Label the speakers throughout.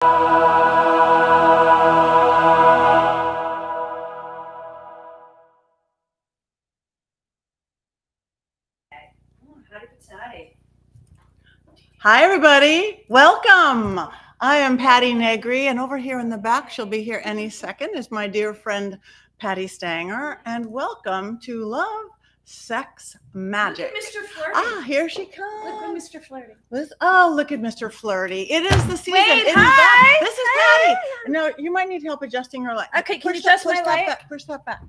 Speaker 1: Hi, everybody. Welcome. I am Patti Negri, and over here in the back, she'll be here any second, is my dear friend, Patti Stanger. And welcome to Love, Sex, Magic.
Speaker 2: Look at Mr. Flirty.
Speaker 1: Ah, here she comes.
Speaker 2: Look at Mr. Flirty.
Speaker 1: Look at Mr. Flirty. It is the season.
Speaker 2: Wait,
Speaker 1: It is
Speaker 2: hi.
Speaker 1: that. This is Patti. No, you might need help adjusting her light.
Speaker 2: Okay, can you adjust my light?
Speaker 1: Push that back.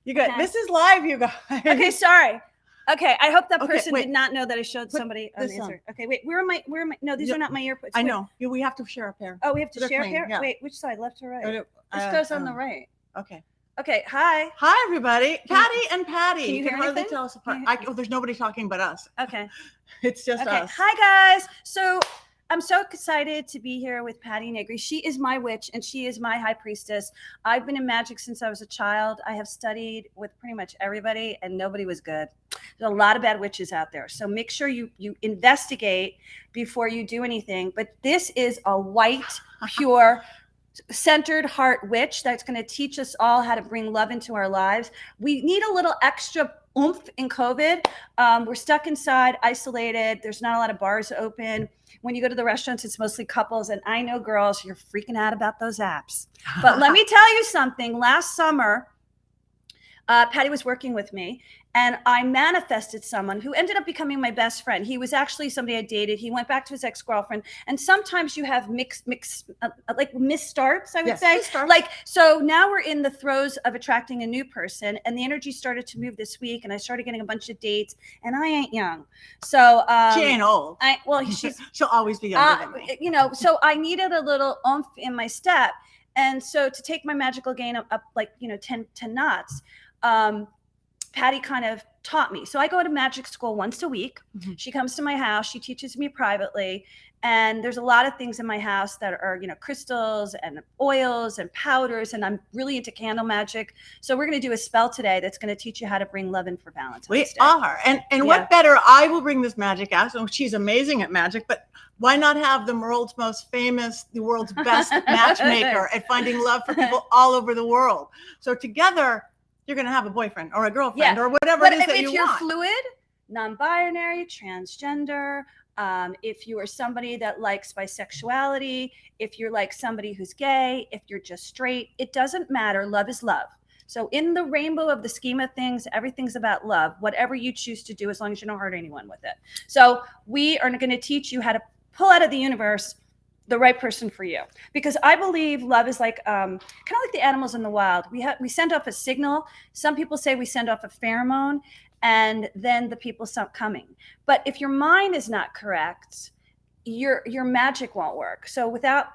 Speaker 1: You got.
Speaker 2: Okay.
Speaker 1: This is live, you guys.
Speaker 2: Okay, sorry. Okay, I hope that
Speaker 1: Okay,
Speaker 2: person
Speaker 1: wait.
Speaker 2: did not know that I showed somebody an
Speaker 1: this on.
Speaker 2: answer. Okay, wait, where am I? No, these are not my earbuds.
Speaker 1: I
Speaker 2: Wait.
Speaker 1: know. We have to share a pair.
Speaker 2: Oh, we have to
Speaker 1: They're
Speaker 2: share
Speaker 1: clean,
Speaker 2: here?
Speaker 1: yeah.
Speaker 2: Wait, which side, left or right? This
Speaker 1: Uh,
Speaker 2: goes on the right.
Speaker 1: Okay.
Speaker 2: Okay, hi.
Speaker 1: Hi, everybody. Patti and Patti.
Speaker 2: Can you hear
Speaker 1: hardly
Speaker 2: anything?
Speaker 1: tell us apart.
Speaker 2: Can you
Speaker 1: There's nobody talking but us.
Speaker 2: Okay.
Speaker 1: It's just
Speaker 2: Okay.
Speaker 1: us.
Speaker 2: Hi, guys. So I'm so excited to be here with Patti Negri. She is my witch and she is my high priestess. I've been in magic since I was a child. I have studied with pretty much everybody and nobody was good. There's a lot of bad witches out there. So make sure you investigate before you do anything. But this is a white, pure, centered heart witch that's going to teach us all how to bring love into our lives. We need a little extra oomph in COVID. We're stuck inside, isolated. There's not a lot of bars open. When you go to the restaurants, it's mostly couples. And I know, girls, you're freaking out about those apps. But let me tell you something. Last summer, Patti was working with me and I manifested someone who ended up becoming my best friend. He was actually somebody I dated. He went back to his ex-girlfriend. And sometimes you have mixed like misstarts, I would say.
Speaker 1: Misstarts.
Speaker 2: Like, so now we're in the throes of attracting a new person and the energy started to move this week and I started getting a bunch of dates and I ain't young. So
Speaker 1: she ain't old.
Speaker 2: She'll
Speaker 1: always be younger than me.
Speaker 2: You know, so I needed a little oomph in my step. And so to take my magical game up like, 10 knots, Patti kind of taught me. So I go to magic school once a week. Mm-hmm. She comes to my house. She teaches me privately. And there's a lot of things in my house that are, crystals and oils and powders. And I'm really into candle magic. So we're going to do a spell today that's going to teach you how to bring love in for Valentine's Day.
Speaker 1: We are. And what better? I will bring this magic out. So she's amazing at magic, but why not have the world's most famous, the world's best matchmaker at finding love for people all over the world? So together, you're going to have a boyfriend or a girlfriend or whatever it is that you want. If you're
Speaker 2: fluid, non-binary, transgender, if you are somebody that likes bisexuality, if you're like somebody who's gay, if you're just straight, it doesn't matter. Love is love. So in the rainbow of the scheme of things, everything's about love, whatever you choose to do, as long as you don't hurt anyone with it. So we are going to teach you how to pull out of the universe the right person for you, because I believe love is like kind of like the animals in the wild. We send off a signal. Some people say we send off a pheromone, and then the people stop coming. But if your mind is not correct, your magic won't work. So without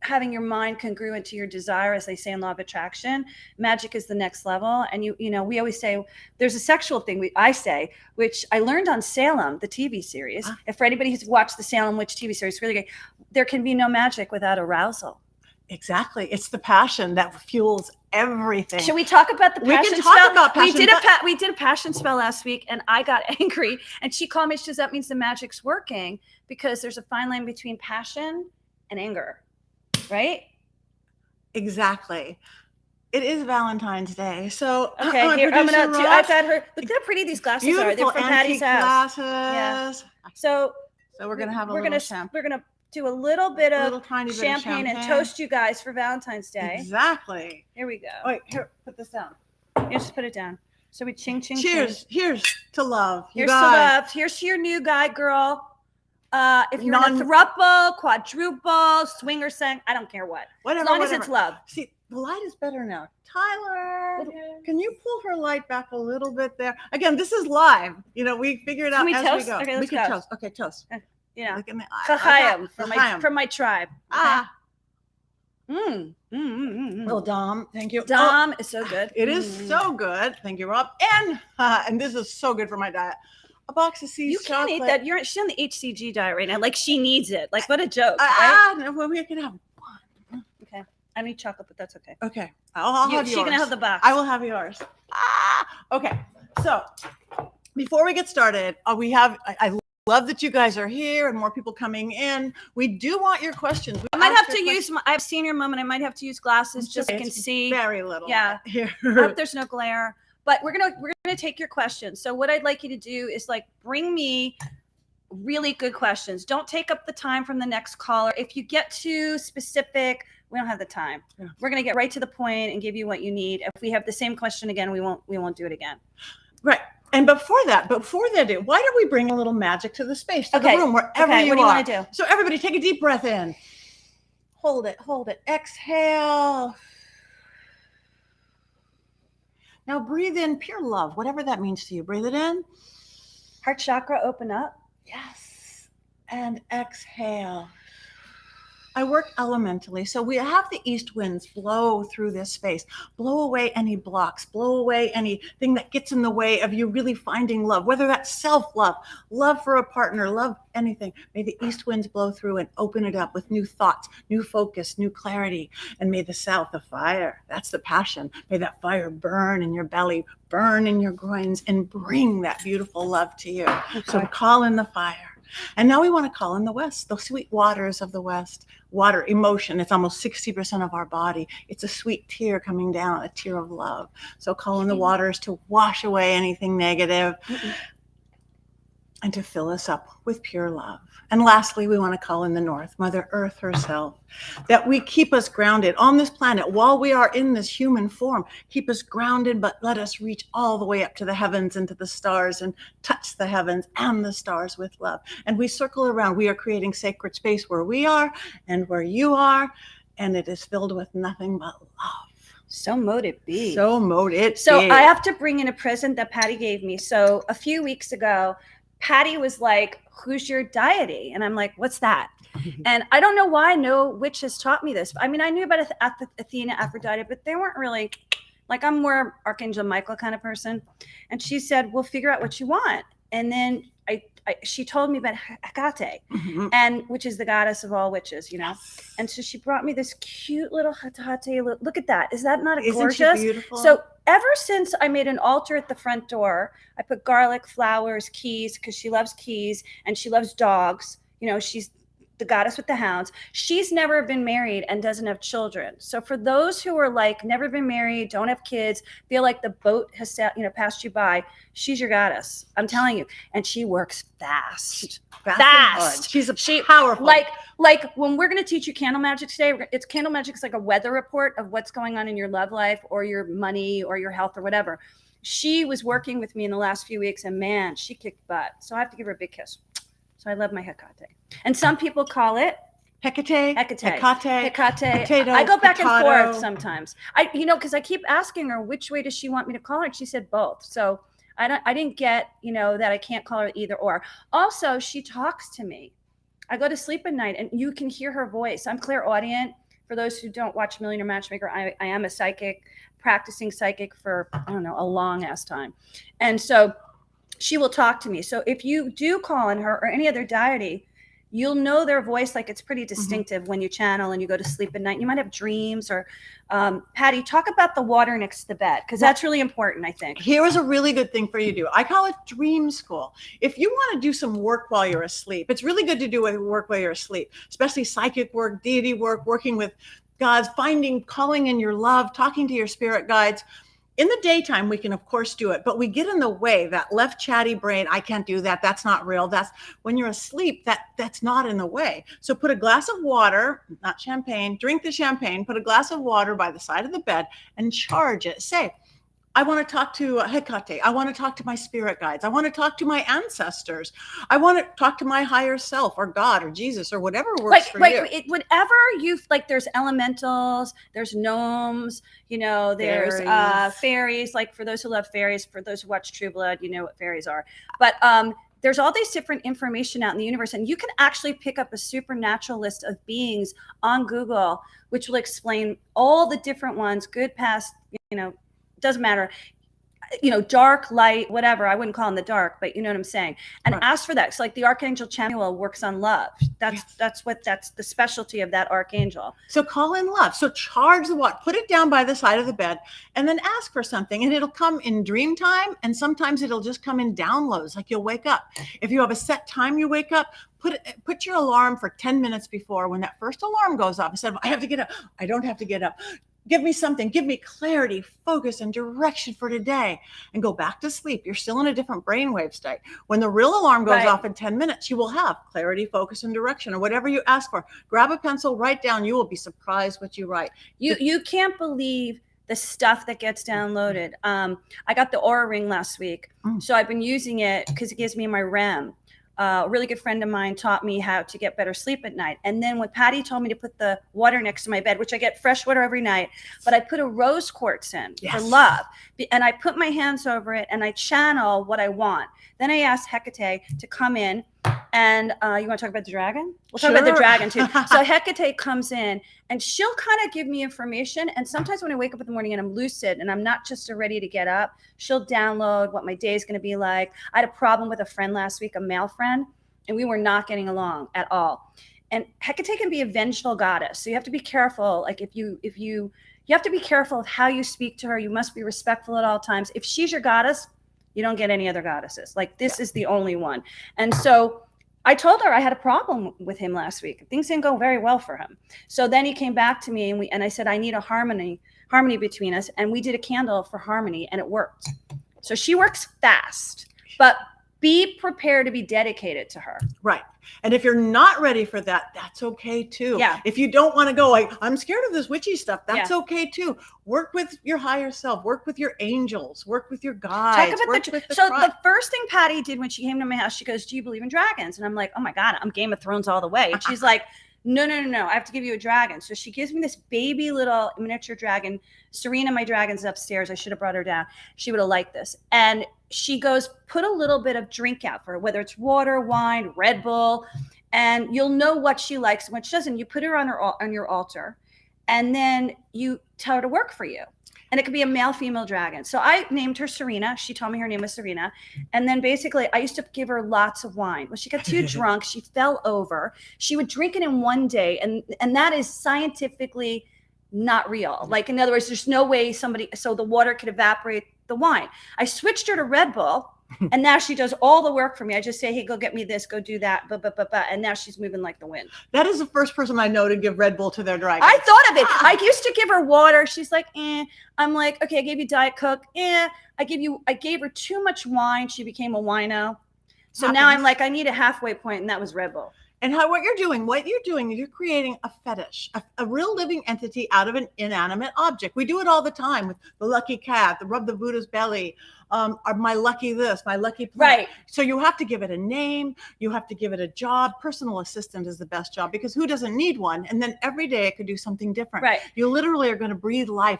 Speaker 2: having your mind congruent to your desire, as they say in law of attraction, magic is the next level. And we always say there's a sexual thing I say, which I learned on Salem, the TV series. If for anybody who's watched the Salem Witch TV series, it's really great. There can be no magic without arousal.
Speaker 1: Exactly. It's the passion that fuels everything.
Speaker 2: Should we talk about the passion spell?
Speaker 1: We can talk about passion.
Speaker 2: We did a passion spell last week and I got angry and she called me. She says, that means the magic's working, because there's a fine line between passion and anger. Right?
Speaker 1: Exactly. It is Valentine's Day. So
Speaker 2: okay, here I'm gonna I've had her look how pretty these glasses are. They're from Patti's house.
Speaker 1: Glasses.
Speaker 2: Yeah. So
Speaker 1: we're gonna have
Speaker 2: we're gonna do a little bit of champagne and toast you guys for Valentine's Day.
Speaker 1: Exactly.
Speaker 2: Here we go.
Speaker 1: Wait, here, put this down.
Speaker 2: Yeah, just put it down. So we ching ching.
Speaker 1: Cheers.
Speaker 2: Ching.
Speaker 1: Here's to love.
Speaker 2: Here's to love. Here's to your new guy, girl. If you're in a throuple, quadruple, swinger sang, I don't care what.
Speaker 1: Whatever.
Speaker 2: As long as it's love.
Speaker 1: See, the light is better now. Tyler, can you pull her light back a little bit there? Again, this is live. We figure it out as
Speaker 2: toast?
Speaker 1: we go.
Speaker 2: Okay, let's
Speaker 1: we can toast. Okay, toast.
Speaker 2: Look
Speaker 1: in the
Speaker 2: eye. From my tribe.
Speaker 1: Okay? Well, Dom, thank you.
Speaker 2: Dom is so good.
Speaker 1: It is so good. Thank you, Rob. And this is so good for my diet. A box of sea chocolate.
Speaker 2: You can't eat that. She's on the HCG diet right now. Like she needs it. Like what a joke, right?
Speaker 1: No, well, we can have one.
Speaker 2: Okay. I need chocolate, but that's okay.
Speaker 1: Okay. I'll have yours.
Speaker 2: She's going to have the box.
Speaker 1: I will have yours. Okay. So before we get started, I love that you guys are here and more people coming in. We do want your questions.
Speaker 2: I might have to use I have senior moment. I might have to use glasses just so I can see.
Speaker 1: Very little.
Speaker 2: Yeah.
Speaker 1: Here.
Speaker 2: I hope there's no glare. But we're gonna take your questions. So what I'd like you to do is like bring me really good questions. Don't take up the time from the next caller. If you get too specific, we don't have the time. Yeah. We're gonna get right to the point and give you what you need. If we have the same question again, we won't do it again.
Speaker 1: Right. And before that, why don't we bring a little magic to the space, to the room, wherever you are.
Speaker 2: What do you want to do?
Speaker 1: So everybody take a deep breath in. Hold it. Exhale. Now breathe in pure love, whatever that means to you. Breathe it in.
Speaker 2: Heart chakra, open up.
Speaker 1: Yes. And exhale. I work elementally. So we have the east winds blow through this space, blow away any blocks, blow away anything that gets in the way of you really finding love, whether that's self-love, love for a partner, love anything. May the east winds blow through and open it up with new thoughts, new focus, new clarity. And may the south, the fire, that's the passion. May that fire burn in your belly, burn in your groins, and bring that beautiful love to you. Okay. So call in the fire. And now we want to call in the West, the sweet waters of the West. Water, emotion, it's almost 60% of our body. It's a sweet tear coming down, a tear of love. So call in the waters to wash away anything negative and to fill us up with pure love. And lastly, we want to call in the North, Mother Earth herself, that we keep us grounded on this planet while we are in this human form. Keep us grounded, but let us reach all the way up to the heavens and to the stars and touch the heavens and the stars with love. And we circle around. We are creating sacred space where we are and where you are, and it is filled with nothing but love.
Speaker 2: So mote it be.
Speaker 1: So mote it be.
Speaker 2: So I have to bring in a present that Patti gave me. So a few weeks ago, Patti was like, who's your deity? And I'm like, what's that? And I don't know why no witch has taught me this. I mean, I knew about Athena, Aphrodite, but they weren't really, like, I'm more Archangel Michael kind of person. And she said, well, figure out what you want. And then she told me about Hecate, and which is the goddess of all witches, you know. Yes. And so she brought me this cute little Hecate. Look at that. Is that not gorgeous?
Speaker 1: Isn't she beautiful?
Speaker 2: So ever since I made an altar at the front door, I put garlic, flowers, keys, because she loves keys and she loves dogs. You know, she's the goddess with the hounds. She's never been married and doesn't have children. So for those who are like never been married, don't have kids, feel like the boat has passed you by, she's your goddess. I'm telling you. And she works fast.
Speaker 1: She's powerful.
Speaker 2: Like when we're going to teach you candle magic today, candle magic is like a weather report of what's going on in your love life or your money or your health or whatever. She was working with me in the last few weeks, and man, she kicked butt. So I have to give her a big kiss. So I love my Hecate. And some people call it
Speaker 1: Hecate.
Speaker 2: Potato, I go back and forth sometimes. Because I keep asking her which way does she want me to call her, and she said both. So I didn't get, that I can't call her either or. Also, she talks to me. I go to sleep at night, and you can hear her voice. I'm clairaudient. For those who don't watch Millionaire Matchmaker, I am a psychic, practicing psychic for, a long ass time. And so she will talk to me. So if you do call on her or any other deity, you'll know their voice. Like, it's pretty distinctive when you channel and you go to sleep at night. You might have dreams or Patti, talk about the water next to the bed, because that's really important, I think.
Speaker 1: Here is a really good thing for you to do. I call it dream school. If you want to do some work while you're asleep, it's really good to do work while you're asleep, especially psychic work, deity work, working with gods, calling in your love, talking to your spirit guides. In the daytime, we can, of course, do it, but we get in the way, that left chatty brain. I can't do that. That's not real. That's when you're asleep, that's not in the way. So put a glass of water, not champagne, drink the champagne, put a glass of water by the side of the bed and charge it. Say, I want to talk to Hecate. I want to talk to my spirit guides. I want to talk to my ancestors. I want to talk to my higher self or God or Jesus or whatever works for you.
Speaker 2: Whatever there's elementals, there's gnomes, there's fairies. Like, for those who love fairies, for those who watch True Blood, you know what fairies are. But there's all these different information out in the universe, and you can actually pick up a supernatural list of beings on Google, which will explain all the different ones, good, past, doesn't matter. dark, light, whatever. I wouldn't call them the dark, but you know what I'm saying. And
Speaker 1: Right.
Speaker 2: ask for that. So like the Archangel Chamuel works on love. That's the specialty of that archangel.
Speaker 1: So call in love. So charge the water, put it down by the side of the bed, and then ask for something. And it'll come in dream time. And sometimes it'll just come in downloads, like you'll wake up. If you have a set time you wake up, put your alarm for 10 minutes before. When that first alarm goes off, instead of I have to get up, I don't have to get up. Give me something, give me clarity, focus, and direction for today, and go back to sleep. You're still in a different brainwave state. When the real alarm goes off in 10 minutes, you will have clarity, focus, and direction, or whatever you ask for. Grab a pencil, write down. You will be surprised what you write.
Speaker 2: You can't believe the stuff that gets downloaded. I got the Aura Ring last week, so I've been using it because it gives me my REM. A really good friend of mine taught me how to get better sleep at night. And then when Patti told me to put the water next to my bed, which I get fresh water every night, but I put a rose quartz in for love. And I put my hands over it and I channel what I want. Then I asked Hecate to come in. And you want to talk about the dragon? We'll talk about the dragon too. So Hecate comes in and she'll kind of give me information. And sometimes when I wake up in the morning and I'm lucid and I'm not just ready to get up, she'll download what my day is going to be like. I had a problem with a friend last week, a male friend, and we were not getting along at all. And Hecate can be a vengeful goddess. So you have to be careful. Like you have to be careful of how you speak to her. You must be respectful at all times. If she's your goddess, you don't get any other goddesses. Like this is the only one. And so I told her I had a problem with him last week. Things didn't go very well for him. So then he came back to me and I said, I need a harmony between us. And we did a candle for harmony and it worked. So she works fast, but be prepared to be dedicated to her.
Speaker 1: Right. And if you're not ready for that, that's okay too.
Speaker 2: Yeah.
Speaker 1: If you don't want to go, like, I'm scared of this witchy stuff, that's okay too. Work with your higher self, work with your angels, work with your guides.
Speaker 2: Talk about the first thing Patti did when she came to my house, she goes, do you believe in dragons? And I'm like, oh my God, I'm Game of Thrones all the way. And she's like, no, I have to give you a dragon. So she gives me this baby little miniature dragon. Serena, my dragon's upstairs. I should have brought her down. She would have liked this. And she goes, put a little bit of drink out for her, whether it's water, wine, Red Bull, and you'll know what she likes and what she doesn't. You put her on your altar, and then you tell her to work for you. And it could be a male, female dragon. So I named her Serena. She told me her name was Serena. And then basically I used to give her lots of wine. When she got too drunk, she fell over. She would drink it in one day. And that is scientifically not real. Like, in other words, there's no way so the water could evaporate the wine. I switched her to Red Bull. And now she does all the work for me. I just say, hey, go get me this, go do that, and now she's moving like the wind.
Speaker 1: That is the first person I know to give Red Bull to their dragon.
Speaker 2: I thought of it. I used to give her water. She's like, eh. I'm like, okay, I gave you Diet Coke. I gave her too much wine. She became a wino. So now I'm like, I need a halfway point, and that was Red Bull.
Speaker 1: And what you're doing is you're creating a fetish, a real living entity out of an inanimate object. We do it all the time with the lucky cat, the rub the Buddha's belly, my lucky this, my lucky plant.
Speaker 2: Right.
Speaker 1: So you have to give it a name. You have to give it a job. Personal assistant is the best job because who doesn't need one? And then every day it could do something different.
Speaker 2: Right.
Speaker 1: You literally are going to breathe life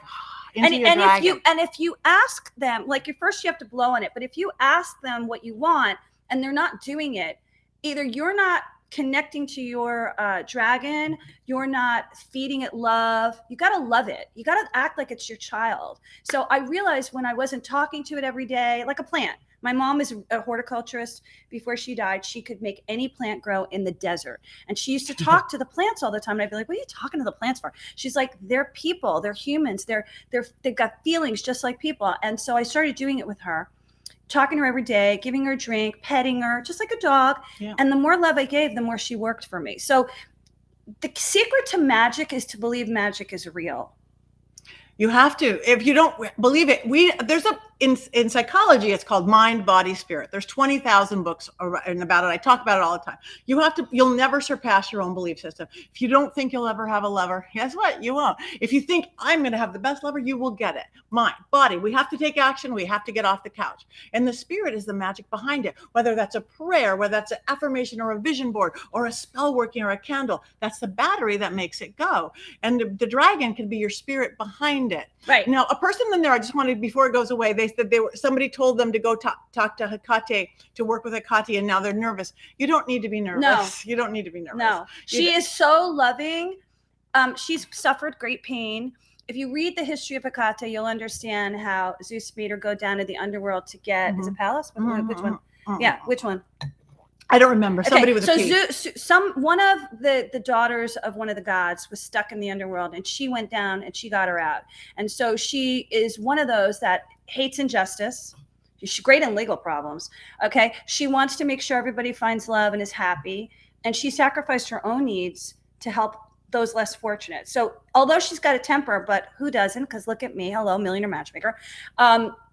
Speaker 1: into your dragon.
Speaker 2: If you ask them, like first you have to blow on it, but if you ask them what you want and they're not doing it, either you're not connecting to your dragon, you're not feeding it love. You got to love it. You got to act like it's your child. So I realized when I wasn't talking to it every day, like a plant. My mom is a horticulturist. Before she died, she could make any plant grow in the desert. And she used to talk to the plants all the time. And I'd be like, what are you talking to the plants for? She's like, they're people, they're humans. They've got feelings just like people. And so I started doing it with her. Talking to her every day, giving her a drink, petting her, just like a dog. Yeah. And the more love I gave, the more she worked for me. So the secret to magic is to believe magic is real. You have to. If you don't believe it, in psychology, it's called mind, body, spirit. There's 20,000 books about it. I talk about it all the time. You'll never surpass your own belief system. If you don't think you'll ever have a lover, guess what? You won't. If you think I'm going to have the best lover, you will get it. Mind, body, we have to take action. We have to get off the couch. And the spirit is the magic behind it. Whether that's a prayer, whether that's an affirmation or a vision board or a spell working or a candle, that's the battery that makes it go. And the dragon can be your spirit behind it. Right. Now, a person in there, I just wanted, before it goes away, they said somebody told them to go talk to Hecate, to work with Hecate, and now they're nervous. You don't need to be nervous. No. You don't need to be nervous. No. She is so loving. She's suffered great pain. if you read the history of Hecate, you'll understand how Zeus made her go down to the underworld to get, is it Pallas? Which one? Yeah, which one?
Speaker 1: I don't remember. Somebody with a P.
Speaker 2: One of the daughters of one of the gods was stuck in the underworld, and she went down and she got her out. And so she is one of those that hates injustice. She's great in legal problems. Okay. She wants to make sure everybody finds love and is happy. And she sacrificed her own needs to help those less fortunate. So although she's got a temper, but who doesn't? Because look at me. Hello, Millionaire Matchmaker.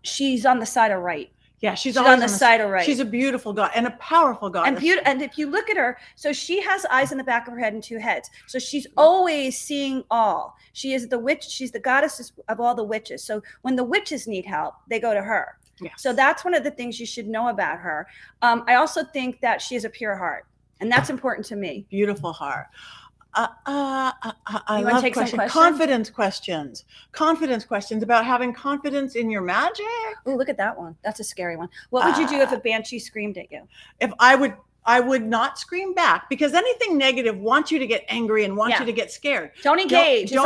Speaker 2: She's on the side of right.
Speaker 1: Yeah, she's
Speaker 2: on the side of right.
Speaker 1: She's a beautiful god and a powerful god.
Speaker 2: And if you look at her, so she has eyes in the back of her head and two heads. So she's always seeing all. She is the witch. She's the goddess of all the witches. So when the witches need help, they go to her.
Speaker 1: Yes.
Speaker 2: So that's one of the things you should know about her. I also think that she has a pure heart, and that's important to me.
Speaker 1: Beautiful heart. I
Speaker 2: love questions.
Speaker 1: Confidence questions about having confidence in your magic.
Speaker 2: Oh, look at that one. That's a scary one. What would you do if a banshee screamed at you?
Speaker 1: If I would not scream back, because anything negative wants you to get angry and wants you to get scared.
Speaker 2: Don't engage. Do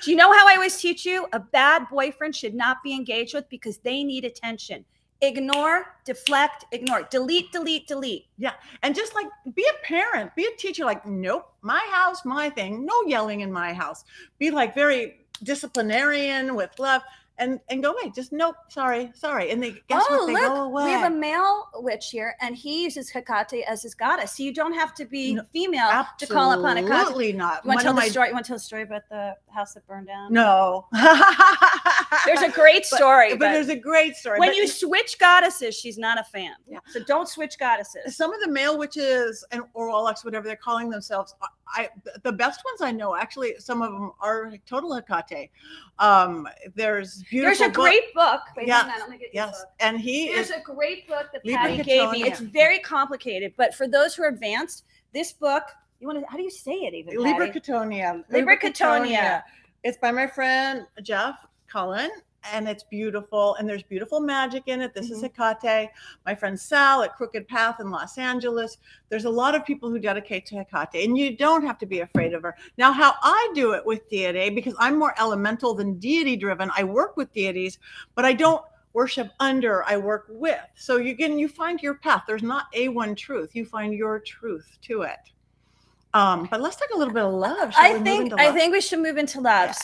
Speaker 2: you know how I always teach you? A bad boyfriend should not be engaged with because they need attention. Ignore, deflect, ignore, delete, delete, delete.
Speaker 1: Yeah. And just like be a parent, be a teacher, like, nope, my house, my thing, no yelling in my house. Be like very disciplinarian with love. And go away. Just nope. Sorry. And they go away.
Speaker 2: We have a male witch here, and he uses Hecate as his goddess. So you don't have to be female to call upon Hecate.
Speaker 1: Absolutely not.
Speaker 2: You want to tell the story? You want to tell the story about the house that burned down?
Speaker 1: No.
Speaker 2: There's a great story.
Speaker 1: But there's a great story.
Speaker 2: When you switch goddesses, she's not a fan. Yeah. So don't switch goddesses.
Speaker 1: Some of the male witches or warlocks, whatever they're calling themselves, the best ones I know, actually, some of them are total Hecate. There's a
Speaker 2: great book. Wait,
Speaker 1: yes,
Speaker 2: hang on, let me get
Speaker 1: yes.
Speaker 2: this book.
Speaker 1: And
Speaker 2: there's a great book that Patti gave me. It's very complicated, but for those who are advanced, this book, how do you say it even?
Speaker 1: Libricatonia. It's by my friend Jeff Cullen, and it's beautiful, and there's beautiful magic in it. This is Hecate. My friend Sal at Crooked Path in Los Angeles. There's a lot of people who dedicate to Hecate, and you don't have to be afraid of her. Now, how I do it with deity, because I'm more elemental than deity driven, I work with deities, but I don't worship under, I work with. So you find your path. There's not a one truth. You find your truth to it. But let's talk a little bit of love.
Speaker 2: I think we should move into love. Yeah.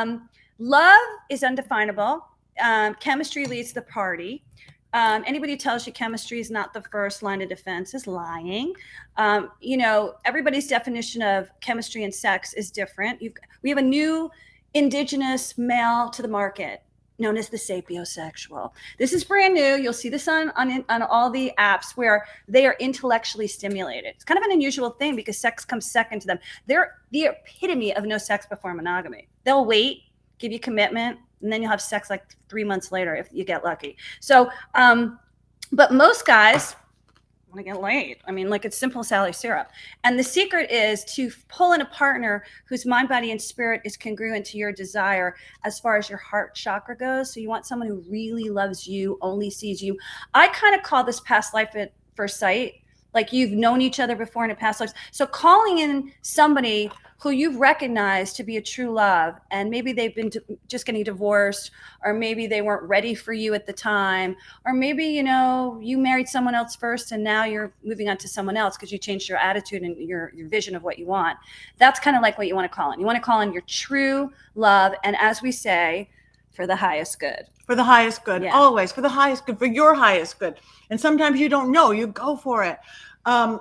Speaker 2: So love is undefinable. Chemistry leads the party. Anybody who tells you chemistry is not the first line of defense is lying. Everybody's definition of chemistry and sex is different. We have a new indigenous male to the market known as the Sapiosexual. This is brand new. You'll see this on all the apps where they are intellectually stimulated. It's kind of an unusual thing because sex comes second to them. They're the epitome of no sex before monogamy. They'll wait, give you commitment, and then you'll have sex like 3 months later if you get lucky. So, but most guys want to get laid. I mean, like it's simple Sally syrup. And the secret is to pull in a partner whose mind, body, and spirit is congruent to your desire as far as your heart chakra goes. So you want someone who really loves you, only sees you. I kind of call this past life at first sight. Like you've known each other before in a past life. So calling in somebody who you've recognized to be a true love, and maybe they've been just getting divorced, or maybe they weren't ready for you at the time, or maybe, you married someone else first and now you're moving on to someone else because you changed your attitude and your vision of what you want. That's kind of like what you want to call in. You want to call in your true love. And as we say, for the highest good.
Speaker 1: For the highest good, always for the highest good, for your highest good. And sometimes you don't know, you go for it.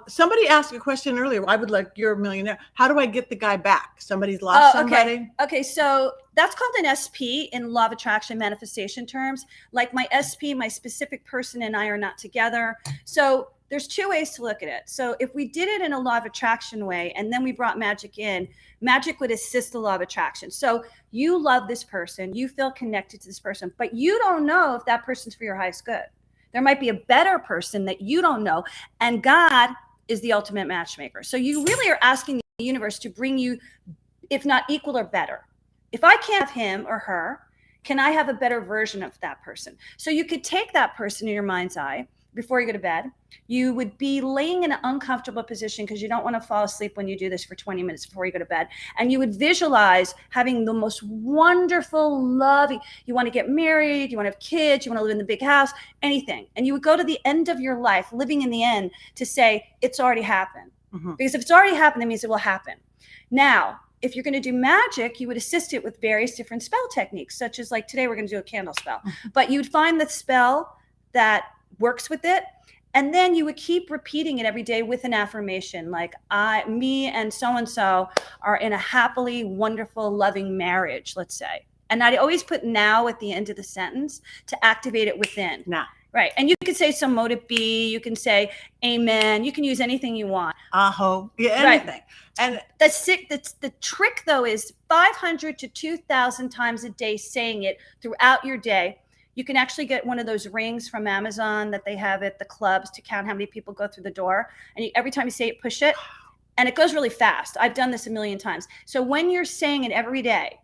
Speaker 1: Somebody asked a question earlier. I would like, you're a millionaire. How do I get the guy back? Somebody's lost somebody.
Speaker 2: Okay. So that's called an SP in law of attraction manifestation terms. Like my SP, my specific person and I are not together. So there's two ways to look at it. So if we did it in a law of attraction way, and then we brought Magick in, Magick would assist the law of attraction. So you love this person, you feel connected to this person, but you don't know if that person's for your highest good. There might be a better person that you don't know. And God is the ultimate matchmaker. So you really are asking the universe to bring you, if not equal or better. If I can't have him or her, can I have a better version of that person? So you could take that person in your mind's eye before you go to bed. You would be laying in an uncomfortable position because you don't want to fall asleep when you do this for 20 minutes before you go to bed. And you would visualize having the most wonderful, loving, you want to get married, you want to have kids, you want to live in the big house, anything. And you would go to the end of your life, living in the end, to say, it's already happened. Because if it's already happened, that means it will happen. Now, if you're going to do magic, you would assist it with various different spell techniques, such as like today, we're going to do a candle spell. But you'd find the spell that works with it. And then you would keep repeating it every day with an affirmation, like me and so are in a happily, wonderful, loving marriage, let's say. And I'd always put now at the end of the sentence to activate it within.
Speaker 1: Now.
Speaker 2: Right. And you could say, so mote it be. You can say, amen. You can use anything you want.
Speaker 1: Aho. Yeah, anything. Right. And
Speaker 2: the trick, though, is 500 to 2,000 times a day saying it throughout your day. You can actually get one of those rings from Amazon that they have at the clubs to count how many people go through the door. And every time you say it, push it. And it goes really fast. I've done this a million times. So when you're saying it every day,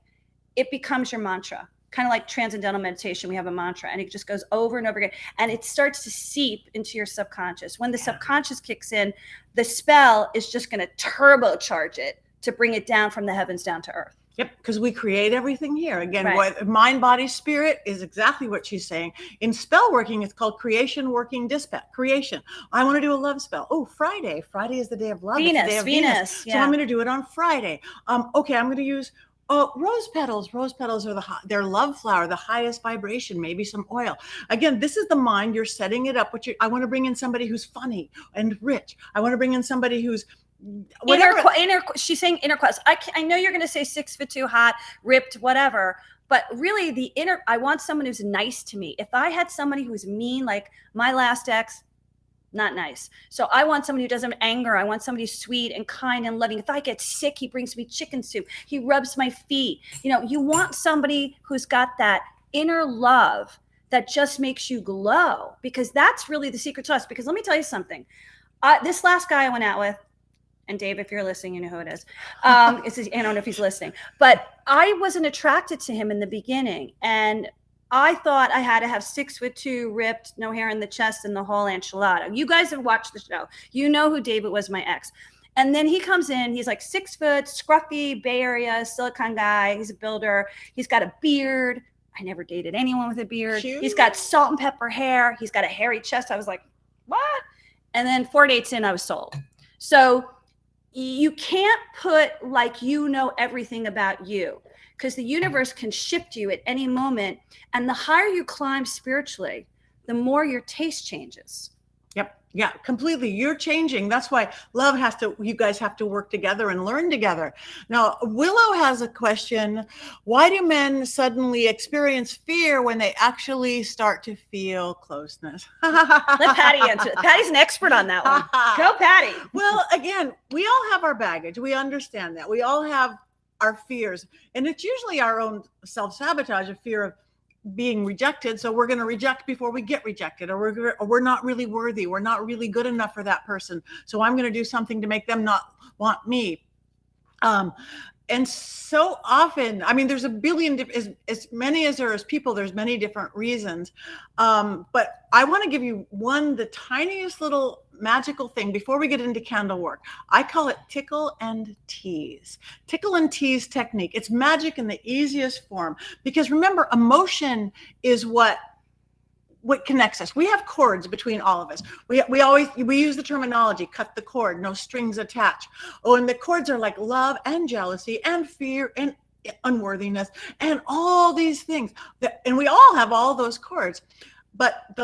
Speaker 2: it becomes your mantra. Kind of like transcendental meditation, we have a mantra, and it just goes over and over again. And it starts to seep into your subconscious. When the subconscious kicks in, the spell is just going to turbocharge it to bring it down from the heavens down to earth.
Speaker 1: Yep, because we create everything here. Again,
Speaker 2: Right.
Speaker 1: What mind, body, spirit is exactly what she's saying. In spell working, it's called creation, working, dispatch. Creation. I want to do a love spell. Oh, Friday. Friday is the day of love. It's the day of Venus.
Speaker 2: Yeah.
Speaker 1: So I'm going to do it on Friday. Okay, I'm going to use rose petals. Rose petals are they're love flower, the highest vibration, maybe some oil. Again, this is the mind. You're setting it up. I want to bring in somebody who's funny and rich. I want to bring in somebody who's
Speaker 2: she's saying inner quest. I know you're going to say 6'2", hot, ripped, whatever. But really I want someone who's nice to me. If I had somebody who's mean, like my last ex, not nice. So I want somebody who doesn't have anger. I want somebody who's sweet and kind and loving. If I get sick, he brings me chicken soup. He rubs my feet. You want somebody who's got that inner love that just makes you glow, because that's really the secret sauce. Because let me tell you something. This last guy I went out with, and Dave, if you're listening, you know who it is. I don't know if he's listening, but I wasn't attracted to him in the beginning. And I thought I had to have 6'2", ripped, no hair in the chest, and the whole enchilada. You guys have watched the show. You know who David was, my ex. And then he comes in, he's like 6 foot, scruffy, Bay Area, silicone guy. He's a builder. He's got a beard. I never dated anyone with a beard.
Speaker 1: Cute.
Speaker 2: He's got salt and pepper hair. He's got a hairy chest. I was like, what? And then 4 dates in, I was sold. So you can't put like everything about you, because the universe can shift you at any moment. And the higher you climb spiritually, the more your taste changes.
Speaker 1: Yep. Yeah, completely. You're changing. That's why you guys have to work together and learn together. Now, Willow has a question. Why do men suddenly experience fear when they actually start to feel closeness?
Speaker 2: Let Patti answer it. Patty's an expert on that one. Go, Patti.
Speaker 1: Well, again, we all have our baggage. We understand that. We all have our fears. And it's usually our own self-sabotage, a fear of being rejected. So we're going to reject before we get rejected, or we're not really worthy. We're not really good enough for that person. So I'm going to do something to make them not want me. And so often, I mean, there's a billion, as many as there is people, there's many different reasons. But I want to give you the tiniest little magical thing before we get into candle work. I call it tickle and tease. Tickle and tease technique. It's magic in the easiest form, because remember, emotion is what connects us. We have cords between all of us. We use the terminology, cut the cord, no strings attached. Oh, and the cords are like love and jealousy and fear and unworthiness and all these things. And we all have all those cords. But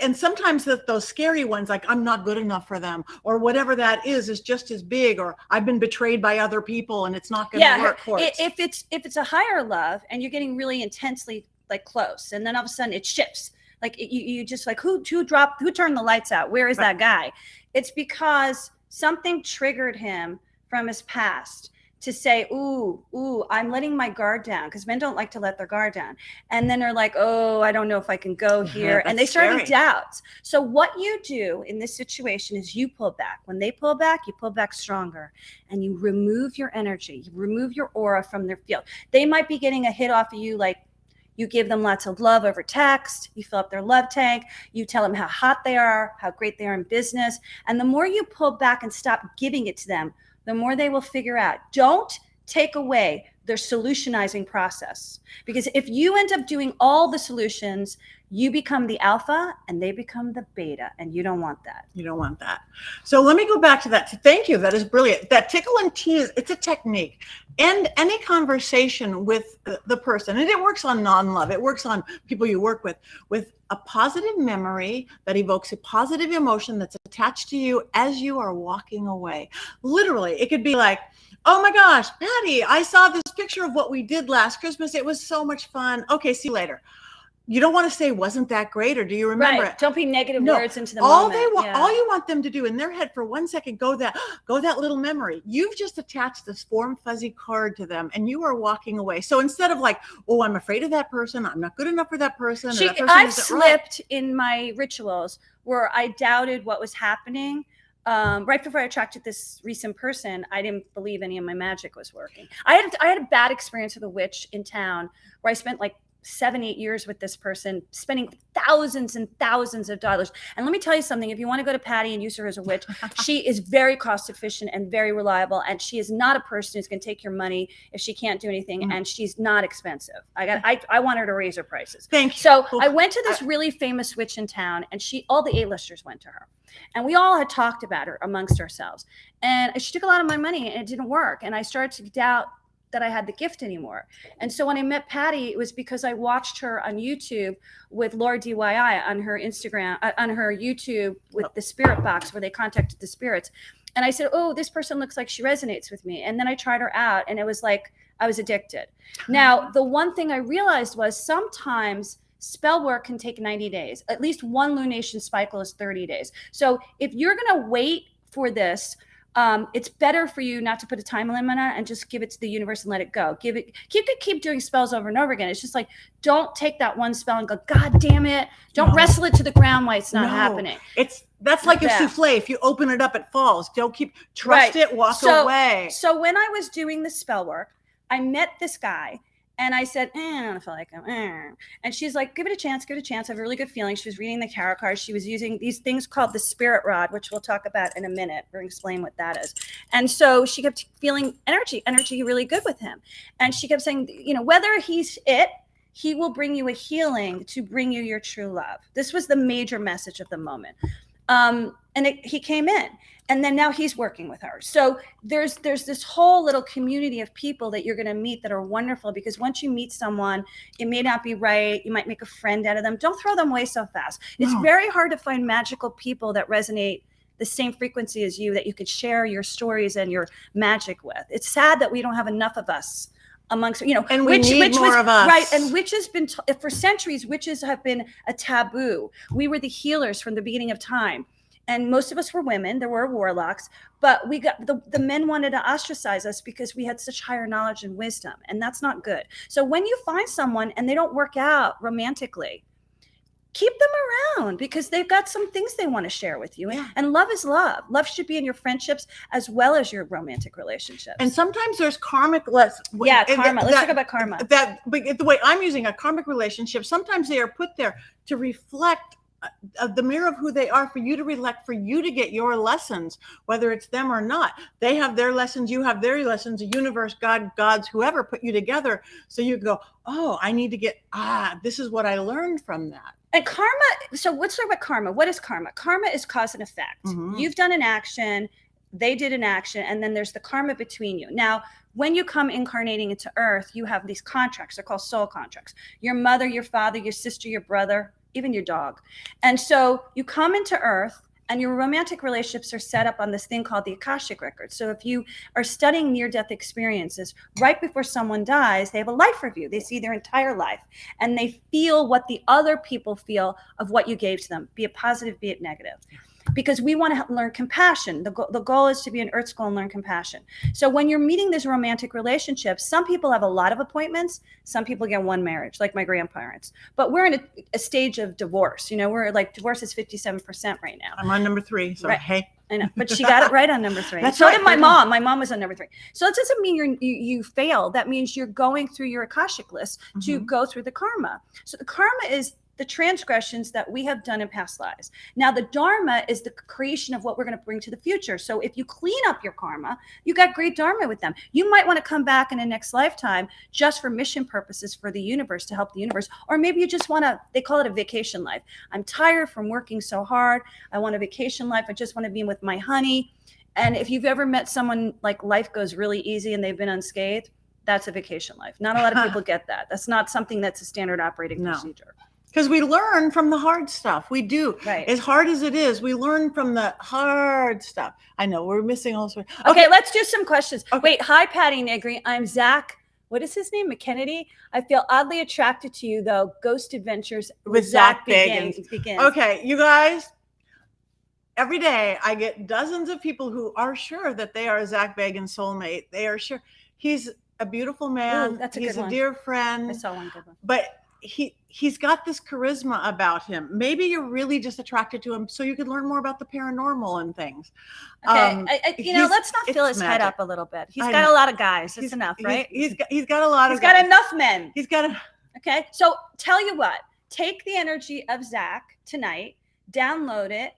Speaker 1: and sometimes those scary ones, like I'm not good enough for them, or whatever that is just as big, or I've been betrayed by other people and it's not going to work.
Speaker 2: If it's a higher love and you're getting really intensely like close, and then all of a sudden it shifts. Like you just like, who turned the lights out? Where is that guy? It's because something triggered him from his past to say, ooh, I'm letting my guard down, because men don't like to let their guard down. And then they're like, oh, I don't know if I can go here. And they start with doubts. So what you do in this situation is you pull back. When they pull back, you pull back stronger, and you remove your energy. You remove your aura from their field. They might be getting a hit off of you like, You give them lots of love over text. You fill up their love tank. You tell them how hot they are, how great they are in business. And the more you pull back and stop giving it to them, the more they will figure out. Don't take away their solutionizing process. Because if you end up doing all the solutions, you become the alpha and they become the beta, and you don't want that.
Speaker 1: You don't want that. So let me go back to that. Thank you. That is brilliant. That tickle and tease, it's a technique. End any conversation with the person. And it works on non-love. It works on people you work with a positive memory that evokes a positive emotion that's attached to you as you are walking away. Literally, it could be like, oh my gosh, Patti, I saw this picture of what we did last Christmas. It was so much fun. Okay, see you later. You don't want to say, wasn't that great? Or do you remember it?
Speaker 2: Don't be negative words into the
Speaker 1: all
Speaker 2: moment.
Speaker 1: They want, all you want them to do in their head for 1 second, go that little memory. You've just attached this warm, fuzzy card to them and you are walking away. So instead of like, oh, I'm afraid of that person. I'm not good enough for that person.
Speaker 2: I've slipped in my rituals where I doubted what was happening. Right before I attracted this recent person, I didn't believe any of my magic was working. I had a bad experience with a witch in town where I spent like 7-8 years with this person, spending thousands and thousands of dollars. And let me tell you something, if you want to go to Patti and use her as a witch, she is very cost efficient and very reliable. And she is not a person who's going to take your money if she can't do anything. And she's not expensive. I want her to raise her prices.
Speaker 1: Thank you.
Speaker 2: So I went to this really famous witch in town, and all the A-listers went to her. And we all had talked about her amongst ourselves. And she took a lot of my money and it didn't work. And I started to doubt that I had the gift anymore. And so when I met Patti, it was because I watched her on YouTube with Laura DYI on her Instagram, on her YouTube with the spirit box where they contacted the spirits. And I said, oh, this person looks like she resonates with me. And then I tried her out and it was like, I was addicted. Now, the one thing I realized was sometimes spell work can take 90 days. At least one lunation cycle is 30 days. So if you're going to wait for this, it's better for you not to put a time limit on it and just give it to the universe and let it go. Keep doing spells over and over again. It's just like, don't take that one spell and go, God damn it. Don't wrestle it to the ground while it's not happening.
Speaker 1: That's like a souffle. If you open it up, it falls. Don't trust it, walk away.
Speaker 2: So when I was doing the spell work, I met this guy. And I said, I don't feel like him. And she's like, give it a chance, give it a chance. I have a really good feeling. She was reading the tarot cards. She was using these things called the spirit rod, which we'll talk about in a minute. We're going to explain what that is. And so she kept feeling energy really good with him. And she kept saying, whether he's it, he will bring you a healing to bring you your true love. This was the major message of the moment. He came in. And then now he's working with her. So there's this whole little community of people that you're going to meet that are wonderful, because once you meet someone, it may not be right. You might make a friend out of them. Don't throw them away so fast. It's very hard to find magical people that resonate the same frequency as you, that you could share your stories and your magic with. It's sad that we don't have enough of us amongst,
Speaker 1: and we need more of us.
Speaker 2: Right. And witches been, for centuries, witches have been a taboo. We were the healers from the beginning of time. And most of us were women. There were warlocks, but we got the men wanted to ostracize us because we had such higher knowledge and wisdom, and that's not good. So when you find someone and they don't work out romantically, keep them around, because they've got some things they want to share with you. And love is love. Love should be in your friendships as well as your romantic relationships.
Speaker 1: And sometimes there's karma.
Speaker 2: Karma. Let's talk about karma.
Speaker 1: But the way I'm using a karmic relationship, sometimes they are put there to reflect the mirror of who they are, for you to reflect, for you to get your lessons, whether it's them or not. They have their lessons, you have their lessons. The universe, gods, whoever put you together, so you go, oh, I need to get, this is what I learned from that.
Speaker 2: And karma, so let's talk about karma. What is karma? Karma is cause and effect. You've done an action, they did an action, and then there's the karma between you. Now, when you come incarnating into earth, you have these contracts. They're called soul contracts. Your mother, your father, your sister, your brother, even your dog. And so you come into earth, and your romantic relationships are set up on this thing called the Akashic record. So if you are studying near-death experiences, right before someone dies, they have a life review. They see their entire life, and they feel what the other people feel of what you gave to them, be it positive, be it negative. Because we want to learn compassion. The goal is to be an earth school and learn compassion. So when you're meeting these romantic relationships, some people have a lot of appointments. Some people get one marriage, like my grandparents. But we're in a stage of divorce. We're like, divorce is 57% right now.
Speaker 1: I'm on number 3. So,
Speaker 2: right.
Speaker 1: Hey.
Speaker 2: I know, but she got it right on number 3.
Speaker 1: That's
Speaker 2: so
Speaker 1: right.
Speaker 2: did my mom. My mom was on number 3. So it doesn't mean you failed. That means you're going through your Akashic list to go through the karma. So the karma is the transgressions that we have done in past lives. Now, the dharma is the creation of what we're going to bring to the future. So if you clean up your karma, you got great dharma with them. You might want to come back in the next lifetime just for mission purposes for the universe, to help the universe. Or maybe you just want to, they call it a vacation life. I'm tired from working so hard. I want a vacation life. I just want to be with my honey. And if you've ever met someone like life goes really easy and they've been unscathed, that's a vacation life. Not a lot of people get that. That's not something that's a standard operating procedure.
Speaker 1: Because we learn from the hard stuff. We do.
Speaker 2: Right.
Speaker 1: As hard as it is, we learn from the hard stuff. I know we're missing all sorts.
Speaker 2: Okay, let's do some questions.
Speaker 1: Okay.
Speaker 2: Wait, hi, Patti Negri. I'm Zach. What is his name? McKennedy. I feel oddly attracted to you, though. Ghost Adventures
Speaker 1: with Zach begins.
Speaker 2: begins.
Speaker 1: Okay, you guys. Every day I get dozens of people who are sure that they are Zach Bagans' soulmate. They are sure. He's a beautiful man.
Speaker 2: Ooh, that's a
Speaker 1: He's
Speaker 2: good one.
Speaker 1: a dear friend.
Speaker 2: I saw one good one.
Speaker 1: But he's got this charisma about him. Maybe you're really just attracted to him so you could learn more about the paranormal and things.
Speaker 2: Okay, let's not fill his head up a little bit. He's got a lot of guys. That's enough, right?
Speaker 1: He's got a lot of.
Speaker 2: He's got enough men.
Speaker 1: He's got a.
Speaker 2: Okay, so tell you what. Take the energy of Zach tonight. Download it.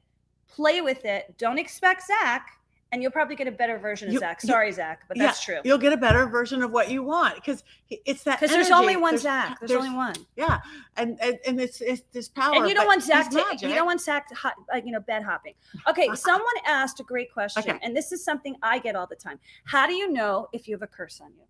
Speaker 2: Play with it. Don't expect Zach. And you'll probably get a better version of Zach. Sorry, Zach, but that's true.
Speaker 1: You'll get a better version of what you want because it's that.
Speaker 2: Because there's only one Zach. There's only one.
Speaker 1: Yeah, and it's this power.
Speaker 2: And you don't want Zach
Speaker 1: to.
Speaker 2: You don't want Zach bed hopping. Okay, someone asked a great question, and this is something I get all the time. How do you know if you have a curse on you?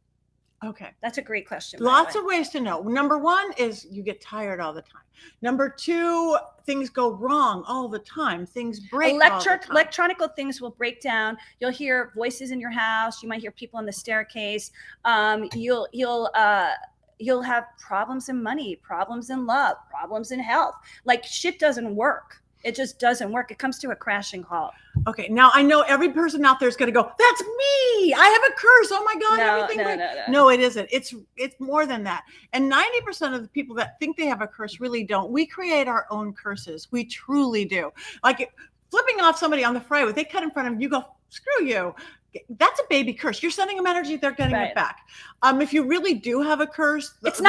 Speaker 1: Okay.
Speaker 2: That's a great question.
Speaker 1: Lots of ways to know. Number 1 is you get tired all the time. Number 2, things go wrong all the time. Things break.
Speaker 2: Electronical things will break down. You'll hear voices in your house. You might hear people on the staircase. You'll have problems in money, problems in love, problems in health. Like shit doesn't work. It just doesn't work. It comes to a crashing halt.
Speaker 1: Okay, now I know every person out there is going to go, that's me. I have a curse. Oh my God. No, it isn't. It's more than that. And 90% of the people that think they have a curse really don't. We create our own curses. We truly do. Like flipping off somebody on the freeway, they cut in front of you, go, screw you. That's a baby curse. You're sending them energy. They're getting it back. If you really do have a curse.
Speaker 2: Let's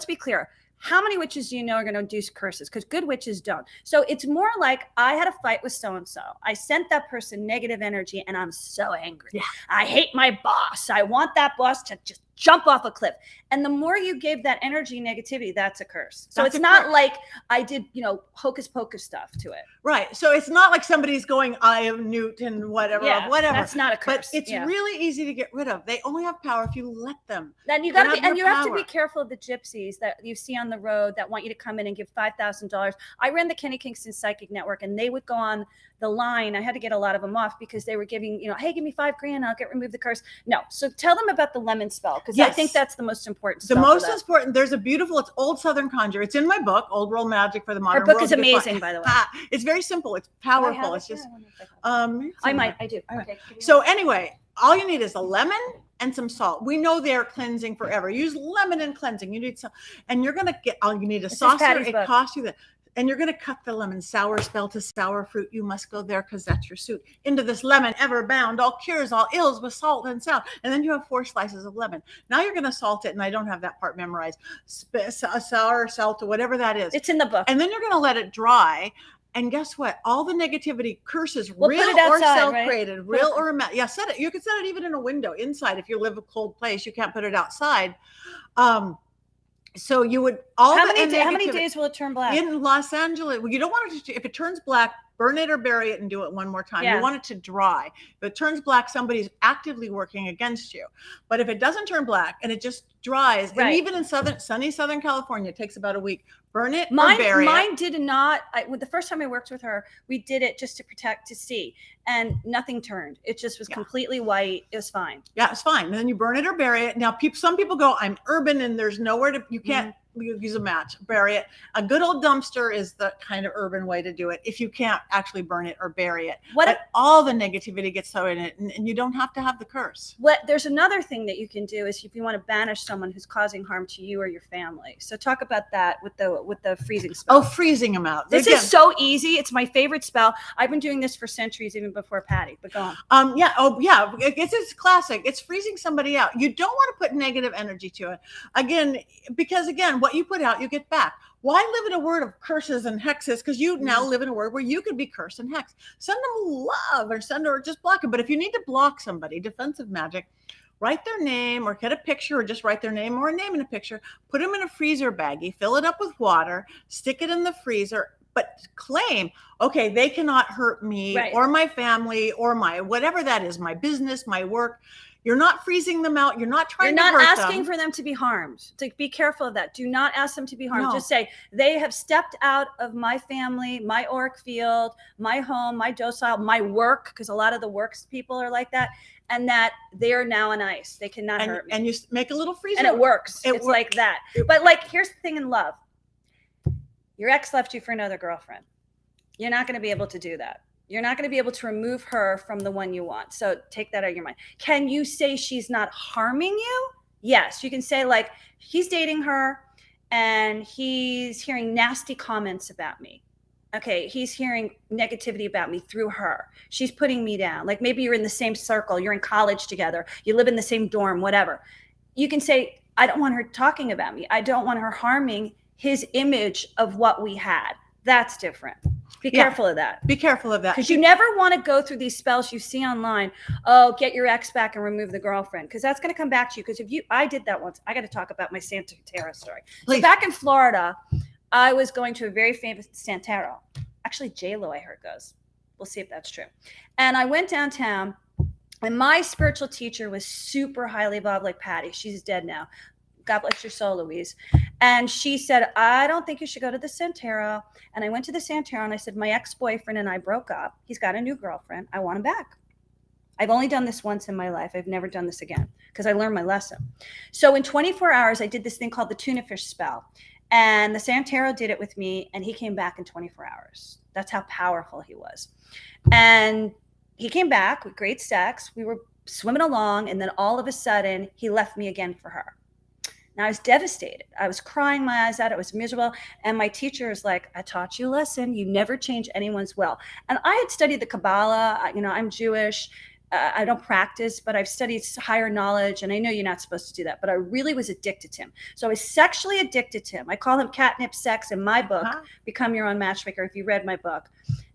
Speaker 2: be clear. How many witches do you know are going to induce curses? Because good witches don't. So it's more like I had a fight with so-and-so. I sent that person negative energy and I'm so angry. Yeah. I hate my boss. I want that boss to just jump off a cliff. And the more you give that energy negativity, that's a curse. So it's not like I did, hocus pocus stuff to it.
Speaker 1: Right. So it's not like somebody's going, I am Newt and whatever.
Speaker 2: That's not a curse.
Speaker 1: But it's really easy to get rid of. They only have power if you let them.
Speaker 2: Then you got to be, and you have to be careful of the gypsies that you see on the road that want you to come in and give $5,000. I ran the Kenny Kingston Psychic Network and they would go on the line. I had to get a lot of them off because they were giving, hey, give me $5,000. I'll remove the curse. No. So tell them about the lemon spell. Because I think that's the most important.
Speaker 1: The most important. There's it's old Southern conjure. It's in my book, Old World Magic for the Modern World.
Speaker 2: Her book is amazing, by the way.
Speaker 1: It's very simple. It's powerful. It's just.
Speaker 2: I do. Okay.
Speaker 1: So anyway, all you need is a lemon and some salt. We know they're cleansing forever. Use lemon and cleansing. You need some, and you're gonna get. You need a saucer. It costs you that. And you're going to cut the lemon. Sour spell to sour fruit. You must go there because that's your suit. Into this lemon ever bound. All cures, all ills with salt and sound. And then you have 4 slices of lemon. Now you're going to salt it. And I don't have that part memorized. Sour, salt, or whatever that is.
Speaker 2: It's in the book.
Speaker 1: And then you're going to let it dry. And guess what? All the negativity, curses, real
Speaker 2: outside,
Speaker 1: or self-created, real or imagined. Yeah, set it. You can set it even in a window inside. If you live a cold place, you can't put it outside. So you would
Speaker 2: how many days will it turn black?
Speaker 1: In Los Angeles, you don't want it to, if it turns black, burn it or bury it and do it one more time. You want it to dry. If it turns black, somebody's actively working against you. But if it doesn't turn black and it just dries, and even in sunny Southern California, it takes about a week. Burn it or bury it. Mine
Speaker 2: did not. The first time I worked with her, we did it just to see, and nothing turned. It just was completely white. It was fine.
Speaker 1: Yeah, it's fine. And then you burn it or bury it. Now, some people go, I'm urban and there's nowhere you can't use a match, bury it. A good old dumpster is the kind of urban way to do it if you can't actually burn it or bury it. But all the negativity gets thrown in it, and you don't have to have the curse.
Speaker 2: There's another thing that you can do is if you want to banish someone who's causing harm to you or your family. So talk about that with the freezing spell.
Speaker 1: Oh, freezing them out.
Speaker 2: This is so easy. It's my favorite spell. I've been doing this for centuries, even before Patti. But go on.
Speaker 1: Yeah. Oh, yeah. It's classic. It's freezing somebody out. You don't want to put negative energy to it. Because what you put out, you get back. Why live in a world of curses and hexes? Because you now live in a world where you could be cursed and hexed. Send them love or just block them. But if you need to block somebody, defensive magic, write their name or get a picture or just write their name or a name in a picture, put them in a freezer baggie, fill it up with water, stick it in the freezer, but claim, okay, they cannot hurt me or my family or my whatever that is, my business, my work. You're not freezing them out. You're not trying to hurt them.
Speaker 2: You're not asking for them to be harmed. So be careful of that. Do not ask them to be harmed. No. Just say, they have stepped out of my family, my auric field, my home, my docile, my work, because a lot of the works people are like that, and that they are now on ice. They cannot hurt me.
Speaker 1: And you make a little freezer.
Speaker 2: And it works. It's like that. But here's the thing in love. Your ex left you for another girlfriend. You're not going to be able to do that. You're not going to be able to remove her from the one you want. So take that out of your mind. Can you say she's not harming you? Yes. You can say he's dating her and he's hearing nasty comments about me. Okay. He's hearing negativity about me through her. She's putting me down. Maybe you're in the same circle. You're in college together. You live in the same dorm, whatever. You can say, I don't want her talking about me. I don't want her harming his image of what we had. That's different. Be careful of that.
Speaker 1: Be careful of that.
Speaker 2: Because you never want to go through these spells you see online. Oh, get your ex back and remove the girlfriend. Because that's going to come back to you. Because I did that once. I got to talk about my Santero story. So back in Florida, I was going to a very famous Santero. Actually, J-Lo, I heard, goes. We'll see if that's true. And I went downtown, and my spiritual teacher was super highly evolved like Patti. She's dead now. God bless your soul, Louise. And she said, I don't think you should go to the Santero. And I went to the Santero and I said, my ex-boyfriend and I broke up. He's got a new girlfriend. I want him back. I've only done this once in my life. I've never done this again because I learned my lesson. So in 24 hours, I did this thing called the tuna fish spell. And the Santero did it with me and he came back in 24 hours. That's how powerful he was. And he came back with great sex. We were swimming along and then all of a sudden he left me again for her. And I was devastated. I was crying my eyes out. It was miserable. And my teacher was like, I taught you a lesson. You never change anyone's will. And I had studied the Kabbalah. I'm Jewish. I don't practice, but I've studied higher knowledge. And I know you're not supposed to do that. But I really was addicted to him. So I was sexually addicted to him. I call him catnip sex in my book, Become Your Own Matchmaker, if you read my book.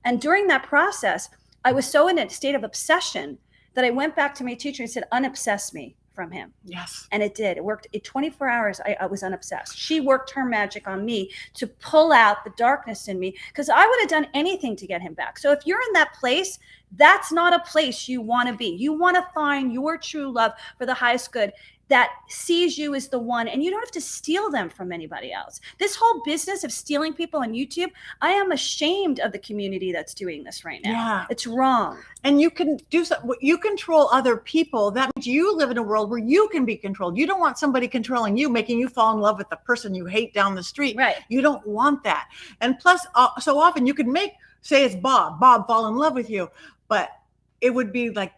Speaker 2: And during that process, I was so in a state of obsession that I went back to my teacher and said, unobsess me from him.
Speaker 1: Yes.
Speaker 2: And it did. It worked. In 24 hours, I was unobsessed. She worked her magic on me to pull out the darkness in me because I would have done anything to get him back. So if you're in that place, that's not a place you want to be. You want to find your true love for the highest good that sees you as the one, and you don't have to steal them from anybody else. This whole business of stealing people on YouTube, I am ashamed of the community that's doing this right now.
Speaker 1: Yeah.
Speaker 2: It's wrong.
Speaker 1: And you can do something. You control other people. That means you live in a world where you can be controlled. You don't want somebody controlling you, making you fall in love with the person you hate down the street.
Speaker 2: Right.
Speaker 1: You don't want that. And plus, so often you could say it's Bob fall in love with you, but it would be like,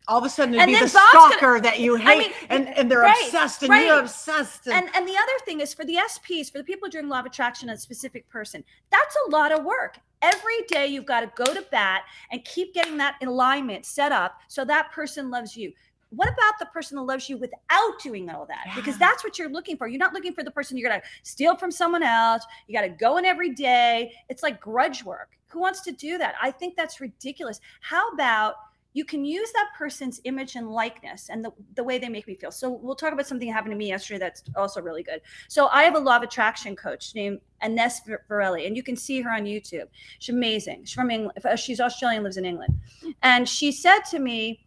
Speaker 1: all of a sudden it'd be the stalker that you hate, and they're obsessed, and you're obsessed.
Speaker 2: And the other thing is for the SPs, for the people doing law of attraction on a specific person, that's a lot of work. Every day you've got to go to bat and keep getting that alignment set up so that person loves you. What about the person that loves you without doing all that?
Speaker 1: Yeah.
Speaker 2: Because that's what you're looking for. You're not looking for the person you're going to steal from someone else. You got to go in every day. It's like grudge work. Who wants to do that? I think that's ridiculous. How about you can use that person's image and likeness and the way they make me feel. So we'll talk about something that happened to me yesterday that's also really good. So I have a law of attraction coach named Ines Varelli, and you can see her on YouTube. She's amazing. She's from England. She's Australian, lives in England. And she said to me,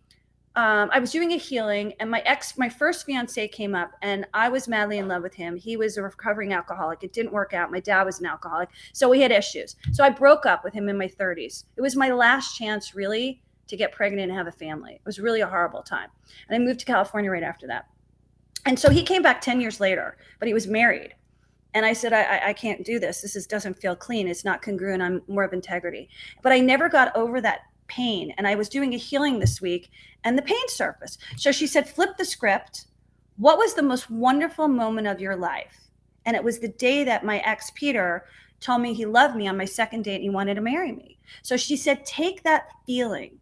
Speaker 2: I was doing a healing and my first fiance came up and I was madly in love with him. He was a recovering alcoholic. It didn't work out. My dad was an alcoholic. So we had issues. So I broke up with him in my 30s. It was my last chance really to get pregnant and have a family. It was really a horrible time. And I moved to California right after that. And so he came back 10 years later, but he was married. And I said, I can't do this. Doesn't feel clean. It's not congruent. I'm more of integrity. But I never got over that pain. And I was doing a healing this week and the pain surfaced. So she said, flip the script. What was the most wonderful moment of your life? And it was the day that my ex, Peter, told me he loved me on my second date and he wanted to marry me. So she said, take that feeling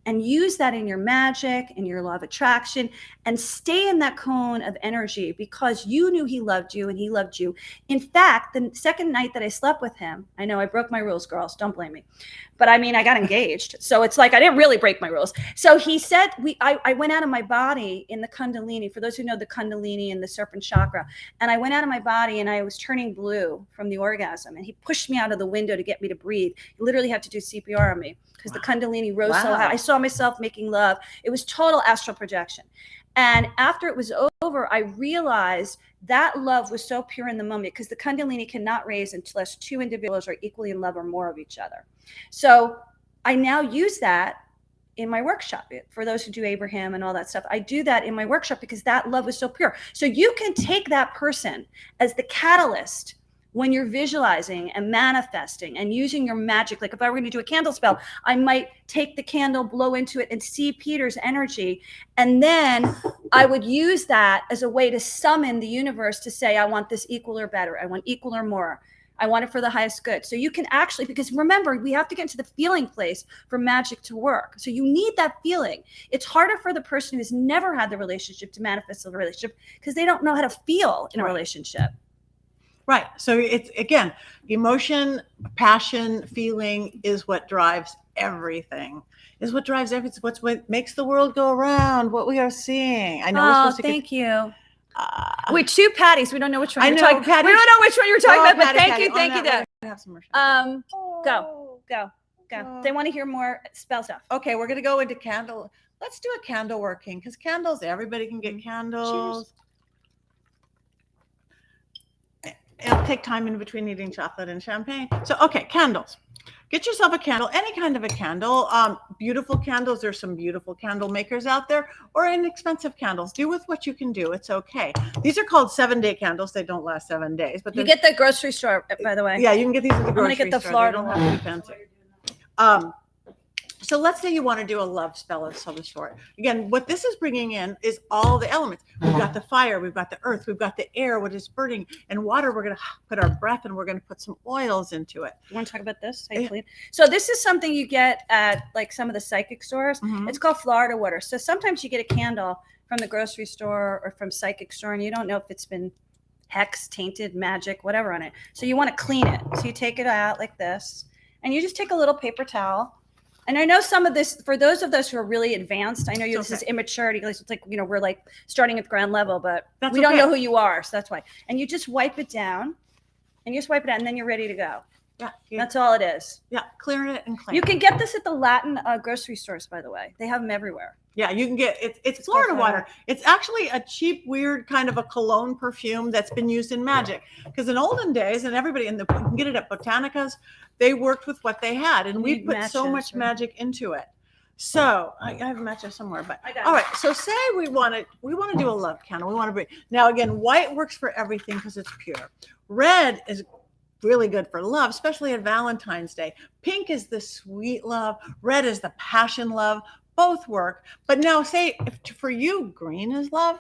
Speaker 2: and use that in your magic, in your law of attraction, and stay in that cone of energy because you knew he loved you and he loved you. In fact, the second night that I slept with him, I know I broke my rules, girls, don't blame me. But I mean, I got engaged. So it's like, I didn't really break my rules. So he said, I went out of my body in the Kundalini, for those who know the Kundalini and the serpent chakra. And I went out of my body and I was turning blue from the orgasm. And he pushed me out of the window to get me to breathe. He literally had to do CPR on me because the Kundalini rose so high. I saw myself making love. It was total astral projection. And after it was over, I realized that love was so pure in the moment because the Kundalini cannot raise unless two individuals are equally in love or more of each other. So I now use that in my workshop. For those who do Abraham and all that stuff, I do that in my workshop because that love was so pure. So you can take that person as the catalyst when you're visualizing and manifesting and using your magic. Like if I were going to do a candle spell, I might take the candle, blow into it and see Peter's energy. And then I would use that as a way to summon the universe to say, I want this equal or better. I want equal or more. I want it for the highest good. So you can actually, because remember, we have to get into the feeling place for magic to work. So you need that feeling. It's harder for the person who's never had the relationship to manifest the relationship because they don't know how to feel in a relationship.
Speaker 1: Right. So it's, again, emotion, passion, feeling is what drives everything. Is what drives everything. What makes the world go around, what we are seeing. I know we're supposed to
Speaker 2: thank you. Wait, two Patties. We don't know which one you're talking
Speaker 1: Patty.
Speaker 2: We don't know which one you're talking about, but thank you.
Speaker 1: Have some more
Speaker 2: Go. They want to hear more spell stuff.
Speaker 1: Okay, we're going to go into candle. Let's do a candle working because candles, everybody can get candles. Cheers. It'll take time in between eating chocolate and champagne. So, okay, candles. Get yourself a candle, any kind of a candle. Beautiful candles. There's some beautiful candle makers out there, or inexpensive candles. Do with what you can do. It's okay. These are called 7-day candles. They don't last 7 days. But
Speaker 2: you get the grocery store, by the way.
Speaker 1: Yeah, you can get these at the grocery store.
Speaker 2: I'm going to get the Florida one.
Speaker 1: They don't have to be fancy. So let's say you want to do a love spell of some sort. Again, what this is bringing in is all the elements. We've got the fire, we've got the earth, we've got the air, what is burning, and water. We're going to put our breath and we're going to put some oils into it.
Speaker 2: You want to talk about this? So this is something you get at like some of the psychic stores. Mm-hmm. It's called Florida water. So sometimes you get a candle from the grocery store or from psychic store and you don't know if it's been hex, tainted, magic, whatever on it. So you want to clean it. So you take it out like this and you just take a little paper towel. And I know some of this, for those of us who are really advanced, I know this is immaturity. It's like, we're like starting at ground level, but we don't know who you are. So that's why. And you just wipe it down and then you're ready to go.
Speaker 1: Yeah.
Speaker 2: That's all it is.
Speaker 1: Yeah. Clear it and clean.
Speaker 2: You can get this at the Latin grocery stores, by the way. They have them everywhere.
Speaker 1: Yeah, you can get it's Florida water. It's actually a cheap, weird kind of a cologne perfume that's been used in magic. Because in olden days, and everybody you can get it at Botanicas, they worked with what they had, and we put so much magic into it. So I have a matcha somewhere, but all right. So say we want to do a love candle. We want to bring now again. White works for everything because it's pure. Red is really good for love, especially at Valentine's Day. Pink is the sweet love. Red is the passion love. Both work. But now say if for you, green is love,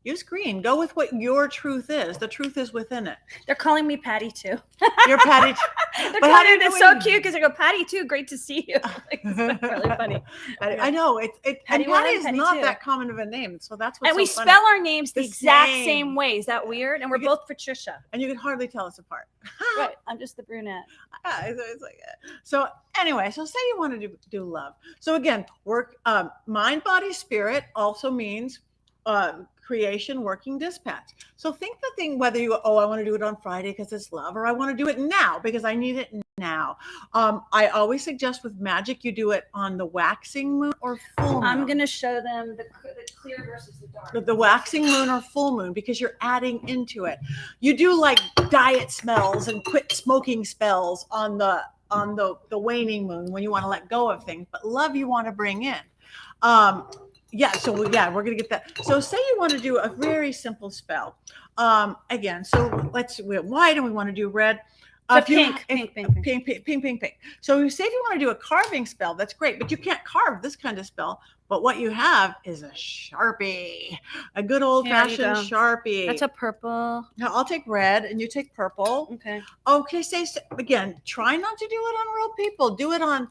Speaker 1: use green. Go with what your truth is. The truth is within it.
Speaker 2: They're calling me Patti too.
Speaker 1: You're Patti.
Speaker 2: They're calling me, it's so cute because I go, Patti too, great to see you. Like, it's really funny.
Speaker 1: I know. Patti is not that common of a name. So that's what's
Speaker 2: And we
Speaker 1: so
Speaker 2: spell our names the exact same way. Is that weird? And we're both Patricia.
Speaker 1: And you can hardly tell us apart.
Speaker 2: Right. I'm just the brunette.
Speaker 1: It's like so anyway, so say you want to do love. So again, work mind, body, spirit also means creation, working, dispatch. So think the thing whether you I want to do it on Friday because it's love, or I want to do it now because I need it now. I always suggest with magic you do it on the waxing moon or full moon.
Speaker 2: I'm going to show them the clear versus the dark.
Speaker 1: The waxing moon or full moon because you're adding into it. You do like diet smells and quit smoking spells on the waning moon when you want to let go of things, but love you want to bring in. Yeah, so we're gonna get that. So say you want to do a very simple spell. Again, so we have white and we want to do red.
Speaker 2: So pink.
Speaker 1: Pink. So say if you want to do a carving spell, that's great, but you can't carve this kind of spell. But what you have is a Sharpie, a good old fashioned Sharpie.
Speaker 2: That's a purple.
Speaker 1: Now I'll take red and you take purple.
Speaker 2: Okay.
Speaker 1: Okay, again, try not to do it on real people. Do it on,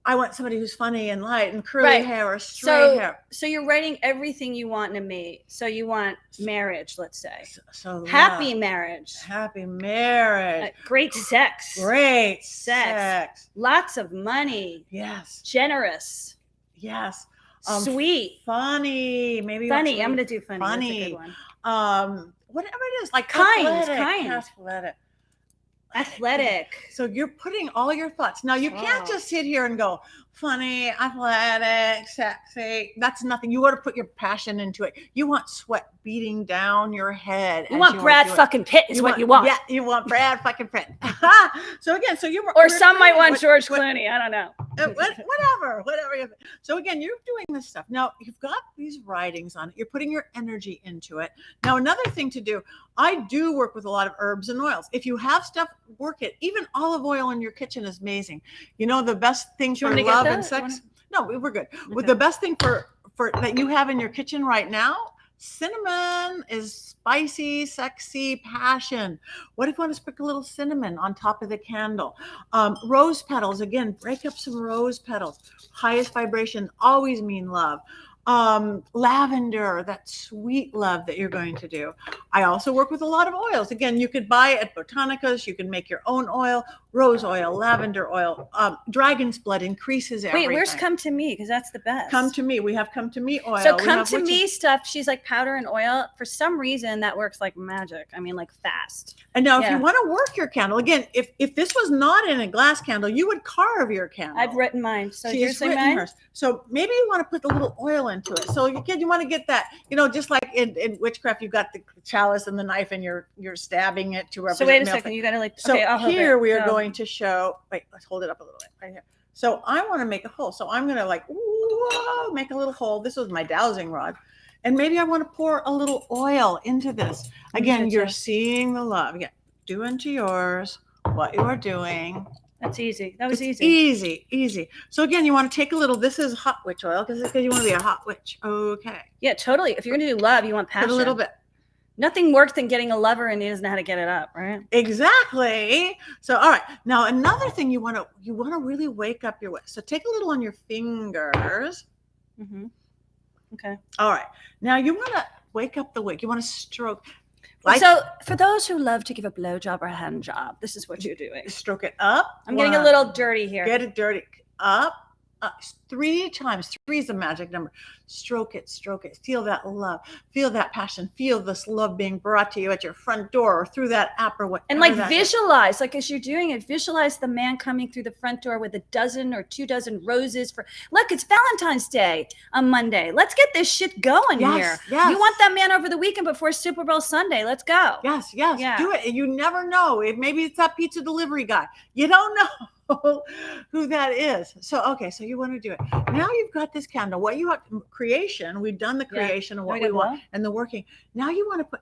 Speaker 1: I want somebody who's funny and light and curly hair or straight hair.
Speaker 2: So you're writing everything you want in a mate. So you want marriage, let's say.
Speaker 1: So
Speaker 2: happy marriage.
Speaker 1: Happy marriage.
Speaker 2: Great sex.
Speaker 1: Great sex.
Speaker 2: Lots of money.
Speaker 1: Yes.
Speaker 2: Generous.
Speaker 1: Yes.
Speaker 2: Sweet.
Speaker 1: Funny. Maybe
Speaker 2: funny. I'm gonna do funny.
Speaker 1: Funny.
Speaker 2: That's a good one.
Speaker 1: Whatever it is, like
Speaker 2: kind. Athletic.
Speaker 1: So you're putting all your thoughts. Now you can't just sit here and go, funny, athletic, sexy. That's nothing. You want to put your passion into it. You want sweat beating down your head.
Speaker 2: You want Brad fucking Pitt is what you want.
Speaker 1: Yeah, you want Brad fucking Pitt. So again,
Speaker 2: or some might want George Clooney. I don't know.
Speaker 1: Whatever. So again, you're doing this stuff. Now you've got these writings on it. You're putting your energy into it. Now another thing to do, I do work with a lot of herbs and oils. If you have stuff, work it. Even olive oil in your kitchen is amazing. You know, the best thing for love and sex. No, we're good. Okay. With the best thing for that you have in your kitchen right now, cinnamon is spicy, sexy passion. What if you want to sprinkle a little cinnamon on top of the candle? Rose petals, again, break up some rose petals. Highest vibration always mean love. Lavender, that sweet love that you're going to do. I also work with a lot of oils. Again, you could buy at Botanicas. You can make your own oil, rose oil, lavender oil, dragon's blood increases everything.
Speaker 2: Wait, where's Come to Me? Because that's the best.
Speaker 1: Come to Me. We have Come to Me oil.
Speaker 2: So Come to Me stuff, she's like powder and oil. For some reason, that works like magic. I mean, like fast.
Speaker 1: And now if you want to work your candle, again, if this was not in a glass candle, you would carve your candle.
Speaker 2: I've written mine. So
Speaker 1: she's written hers. So maybe you want to put a little oil into it. So again, you want to get that, just like in witchcraft, you've got the chalice and the knife and you're stabbing it to represent.
Speaker 2: So wait a second, you got to like,
Speaker 1: so here we are going to show, wait, let's hold it up a little bit right here. So I want to make a hole. So I'm going to make a little hole. This was my dowsing rod. And maybe I want to pour a little oil into this. Again, you're seeing the love. Again, do unto yours what you are doing.
Speaker 2: That's easy. That was easy.
Speaker 1: Easy. So again, you want to take a little, this is hot witch oil because you want to be a hot witch. Okay.
Speaker 2: Yeah, totally. If you're going to do love, you want passion.
Speaker 1: Put a little bit.
Speaker 2: Nothing worse than getting a lover and he doesn't know how to get it up, right?
Speaker 1: Exactly. So, all right. Now, another thing you want to really wake up your way. So take a little on your fingers.
Speaker 2: Mm-hmm. Okay.
Speaker 1: All right. Now you want to wake up the wick. You want to stroke.
Speaker 2: So for those who love to give a blowjob or a hand job, this is what you're doing.
Speaker 1: Stroke it up.
Speaker 2: I'm getting a little dirty here.
Speaker 1: Get it dirty. Up. 3 times. 3 is a magic number. Stroke it. Feel that love. Feel that passion. Feel this love being brought to you at your front door or through that app or whatever.
Speaker 2: And like visualize, like as you're doing it, visualize the man coming through the front door with 1 or 2 roses for, look, it's Valentine's Day on Monday. Let's get this shit going here.
Speaker 1: Yes.
Speaker 2: You want that man over the weekend before Super Bowl Sunday. Let's go.
Speaker 1: Yes. Yeah. Do it. You never know. Maybe it's that pizza delivery guy. You don't know who that is. So so you want to do it. Now you've got this candle. What you want, creation, we've done the creation of what we want and the working. Now you want to put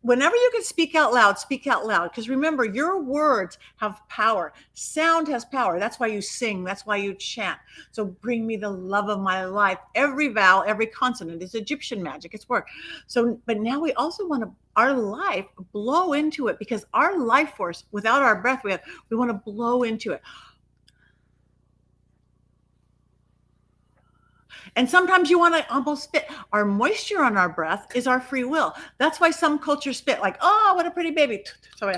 Speaker 1: whenever you can speak out loud, because remember, your words have power. Sound has power. That's why you sing. That's why you chant. So bring me the love of my life. Every vowel, every consonant is Egyptian magic. It's work. So, but now we also want to, our life, blow into it, because our life force, without our breath, we want to blow into it. And sometimes you want to almost spit. Our moisture on our breath is our free will. That's why some cultures spit like, oh, what a pretty baby. So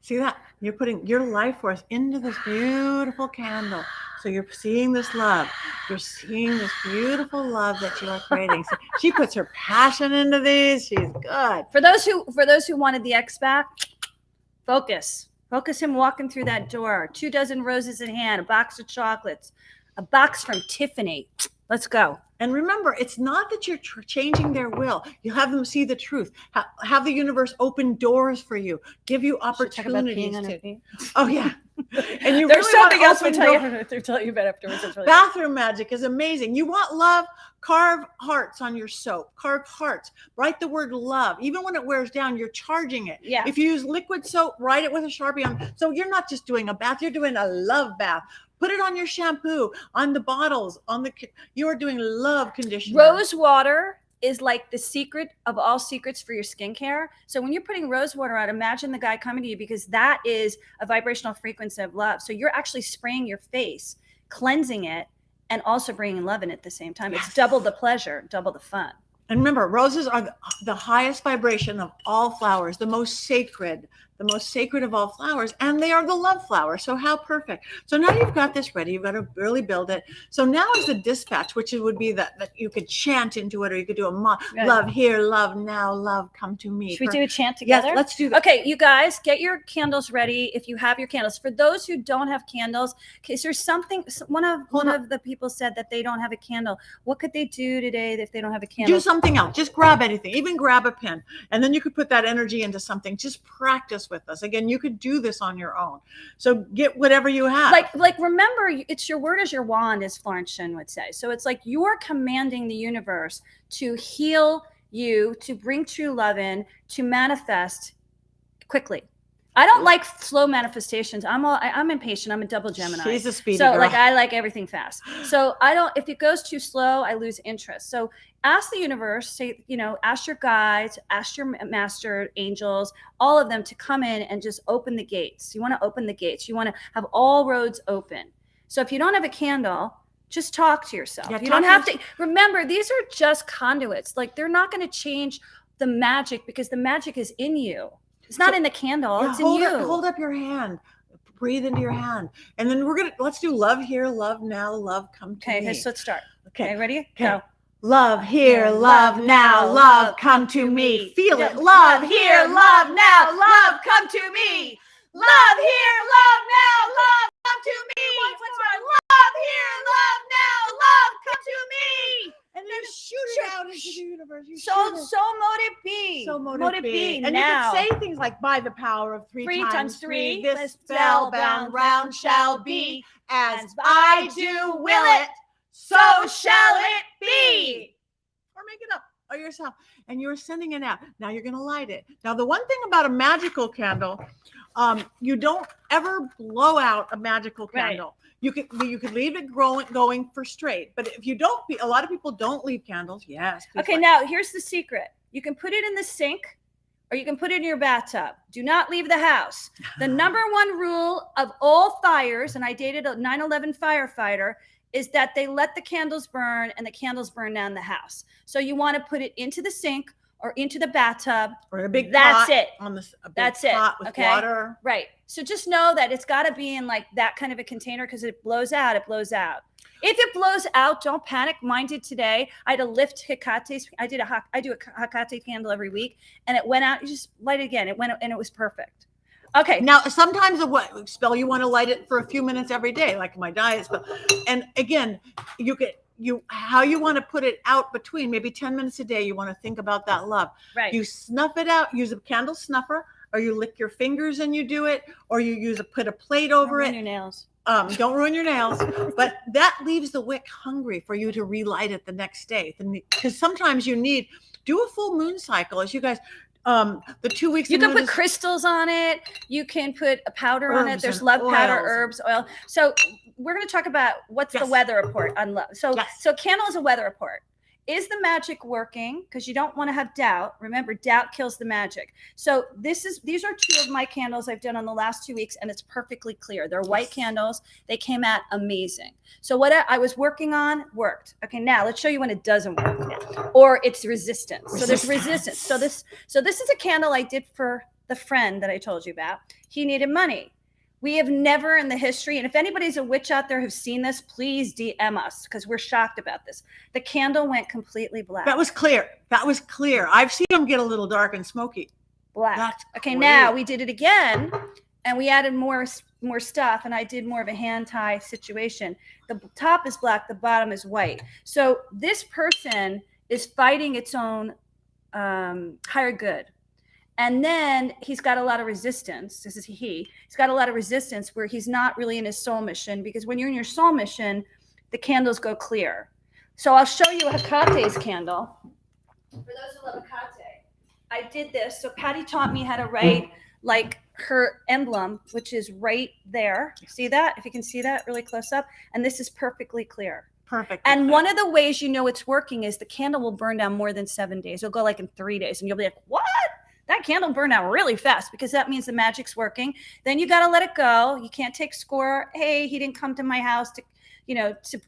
Speaker 1: see that? You're putting your life force into this beautiful candle. So you're seeing this love. You're seeing this beautiful love that you are creating. So she puts her passion into these. She's good.
Speaker 2: For those who wanted the X back, focus him walking through that door. 2 roses in hand, a box of chocolates. A box from Tiffany. Let's go.
Speaker 1: And remember, it's not that you're changing their will. You have them see the truth. Have the universe open doors for you. Give you opportunities to. Oh yeah, And you
Speaker 2: There's
Speaker 1: really
Speaker 2: something
Speaker 1: want
Speaker 2: else
Speaker 1: to
Speaker 2: we'll
Speaker 1: open
Speaker 2: tell you. They'll tell you about afterwards. It's really
Speaker 1: Bathroom magic is amazing. You want love? Carve hearts on your soap. Carve hearts. Write the word love. Even when it wears down, you're charging it.
Speaker 2: Yeah.
Speaker 1: If you use liquid soap, write it with a Sharpie on. So you're not just doing a bath, you're doing a love bath. Put it on your shampoo, on the bottles, you are doing love conditioner.
Speaker 2: Rose water is like the secret of all secrets for your skincare. So when you're putting rose water on, imagine the guy coming to you, because that is a vibrational frequency of love. So you're actually spraying your face, cleansing it, and also bringing love in at the same time. It's double the pleasure, double the fun.
Speaker 1: And remember, roses are the highest vibration of all flowers, the most sacred of all flowers, and they are the love flower. So how perfect. So now you've got this ready. You've got to really build it. So now is the dispatch, which would be that you could chant into it, or you could do love here, love now, love come to me.
Speaker 2: Should we do a chant together?
Speaker 1: Yes, let's do that.
Speaker 2: Okay, you guys, get your candles ready if you have your candles. For those who don't have candles, is there something, one of the people said that they don't have a candle. What could they do today if they don't have a candle?
Speaker 1: Do something else. Just grab anything, even grab a pen, and then you could put that energy into something. Just practice with us. Again, you could do this on your own. So get whatever you have.
Speaker 2: Like remember, it's your word is your wand, as Florence Shen would say. So it's like you're commanding the universe to heal you, to bring true love in, to manifest quickly. I don't like slow manifestations. I'm impatient. I'm a double Gemini.
Speaker 1: She's a speedy
Speaker 2: so
Speaker 1: girl.
Speaker 2: like I like everything fast. So if it goes too slow, I lose interest. So ask the universe, say, ask your guides, ask your master angels, all of them to come in and just open the gates. You want to open the gates. You want to have all roads open. So if you don't have a candle, just talk to yourself.
Speaker 1: Yeah,
Speaker 2: you don't have to. Remember, these are just conduits. Like they're not going to change the magic, because the magic is in you. It's not in the candle.
Speaker 1: Yeah,
Speaker 2: it's in you.
Speaker 1: Hold up your hand. Breathe into your hand. And then let's do love here, love now, love come to me.
Speaker 2: Okay, so let's start.
Speaker 1: Okay,
Speaker 2: ready?
Speaker 1: Okay.
Speaker 2: Go.
Speaker 1: Love here, love now, love come to me. Feel it. Love here, love now, love come to me. Love here, love now, love come to me. Once more. Love here, love now, love come to me. And then shoot it out into the universe.
Speaker 2: So mote it be.
Speaker 1: So mote it be. And
Speaker 2: now.
Speaker 1: you can say things like, by the power of three times three, this spellbound round shall be. As I do will it, so shall it be. Or make it up, or yourself. And you're sending it out. Now you're going to light it. Now, the one thing about a magical candle, you don't ever blow out a magical candle. Right. You could leave it going for straight. But if you don't, a lot of people don't leave candles. Yes.
Speaker 2: Okay, now here's the secret. You can put it in the sink, or you can put it in your bathtub. Do not leave the house. The number one rule of all fires, and I dated a 9/11 firefighter, is that they let the candles burn, and the candles burn down the house. So you want to put it into the sink or into the bathtub.
Speaker 1: Or in a big
Speaker 2: pot.
Speaker 1: That's it. That's it. With water.
Speaker 2: Right. So just know that it's got to be in like that kind of a container, because it blows out. It blows out. If it blows out, don't panic. Mine did today. I had to lift Hecate's. I do a Hecate candle every week, and it went out. You just light it again. It went, and it was perfect. Okay.
Speaker 1: Now, sometimes a spell, you want to light it for a few minutes every day, like my diet spell. And again, how you want to put it out between maybe 10 minutes a day. You want to think about that love.
Speaker 2: Right.
Speaker 1: You snuff it out. Use a candle snuffer, or you lick your fingers and you do it, or you put a plate over it.
Speaker 2: Don't ruin your nails.
Speaker 1: Don't ruin your nails. But that leaves the wick hungry for you to relight it the next day. Because sometimes do a full moon cycle, as you guys. The 2 weeks.
Speaker 2: You can put crystals on it. You can put a powder on it. There's love powder, herbs, oil. So we're going to talk about what's the weather report on love. So candle is a weather report. Is the magic working? Because you don't want to have doubt. Remember, doubt kills the magic. So these are two of my candles I've done on the last 2 weeks, and it's perfectly clear. They're white candles. They came out amazing. So what I was working on worked. Okay, now let's show you when it doesn't work, or it's resistance. So there's resistance. So this is a candle I did for the friend that I told you about. He needed money. We have never in the history, and if anybody's a witch out there who's seen this, please DM us, because we're shocked about this. The candle went completely black.
Speaker 1: That was clear. I've seen them get a little dark and smoky.
Speaker 2: Black.
Speaker 1: That's
Speaker 2: okay,
Speaker 1: great.
Speaker 2: now we did it again, and we added more stuff, and I did more of a hand tie situation. The top is black, the bottom is white. So this person is fighting its own higher good. And then he's got a lot of resistance. This is he's got a lot of resistance where he's not really in his soul mission, because when you're in your soul mission, the candles go clear. So I'll show you Hecate's candle. For those who love Hecate, I did this. So Patti taught me how to write like her emblem, which is right there. See that? If you can see that really close up. And this is perfectly clear.
Speaker 1: Perfect.
Speaker 2: And one of the ways you know it's working is the candle will burn down more than 7 days. It'll go like in 3 days. And you'll be like, what? That candle burned out really fast, because that means the magic's working. Then you got to let it go. You can't take score. Hey, he didn't come to my house to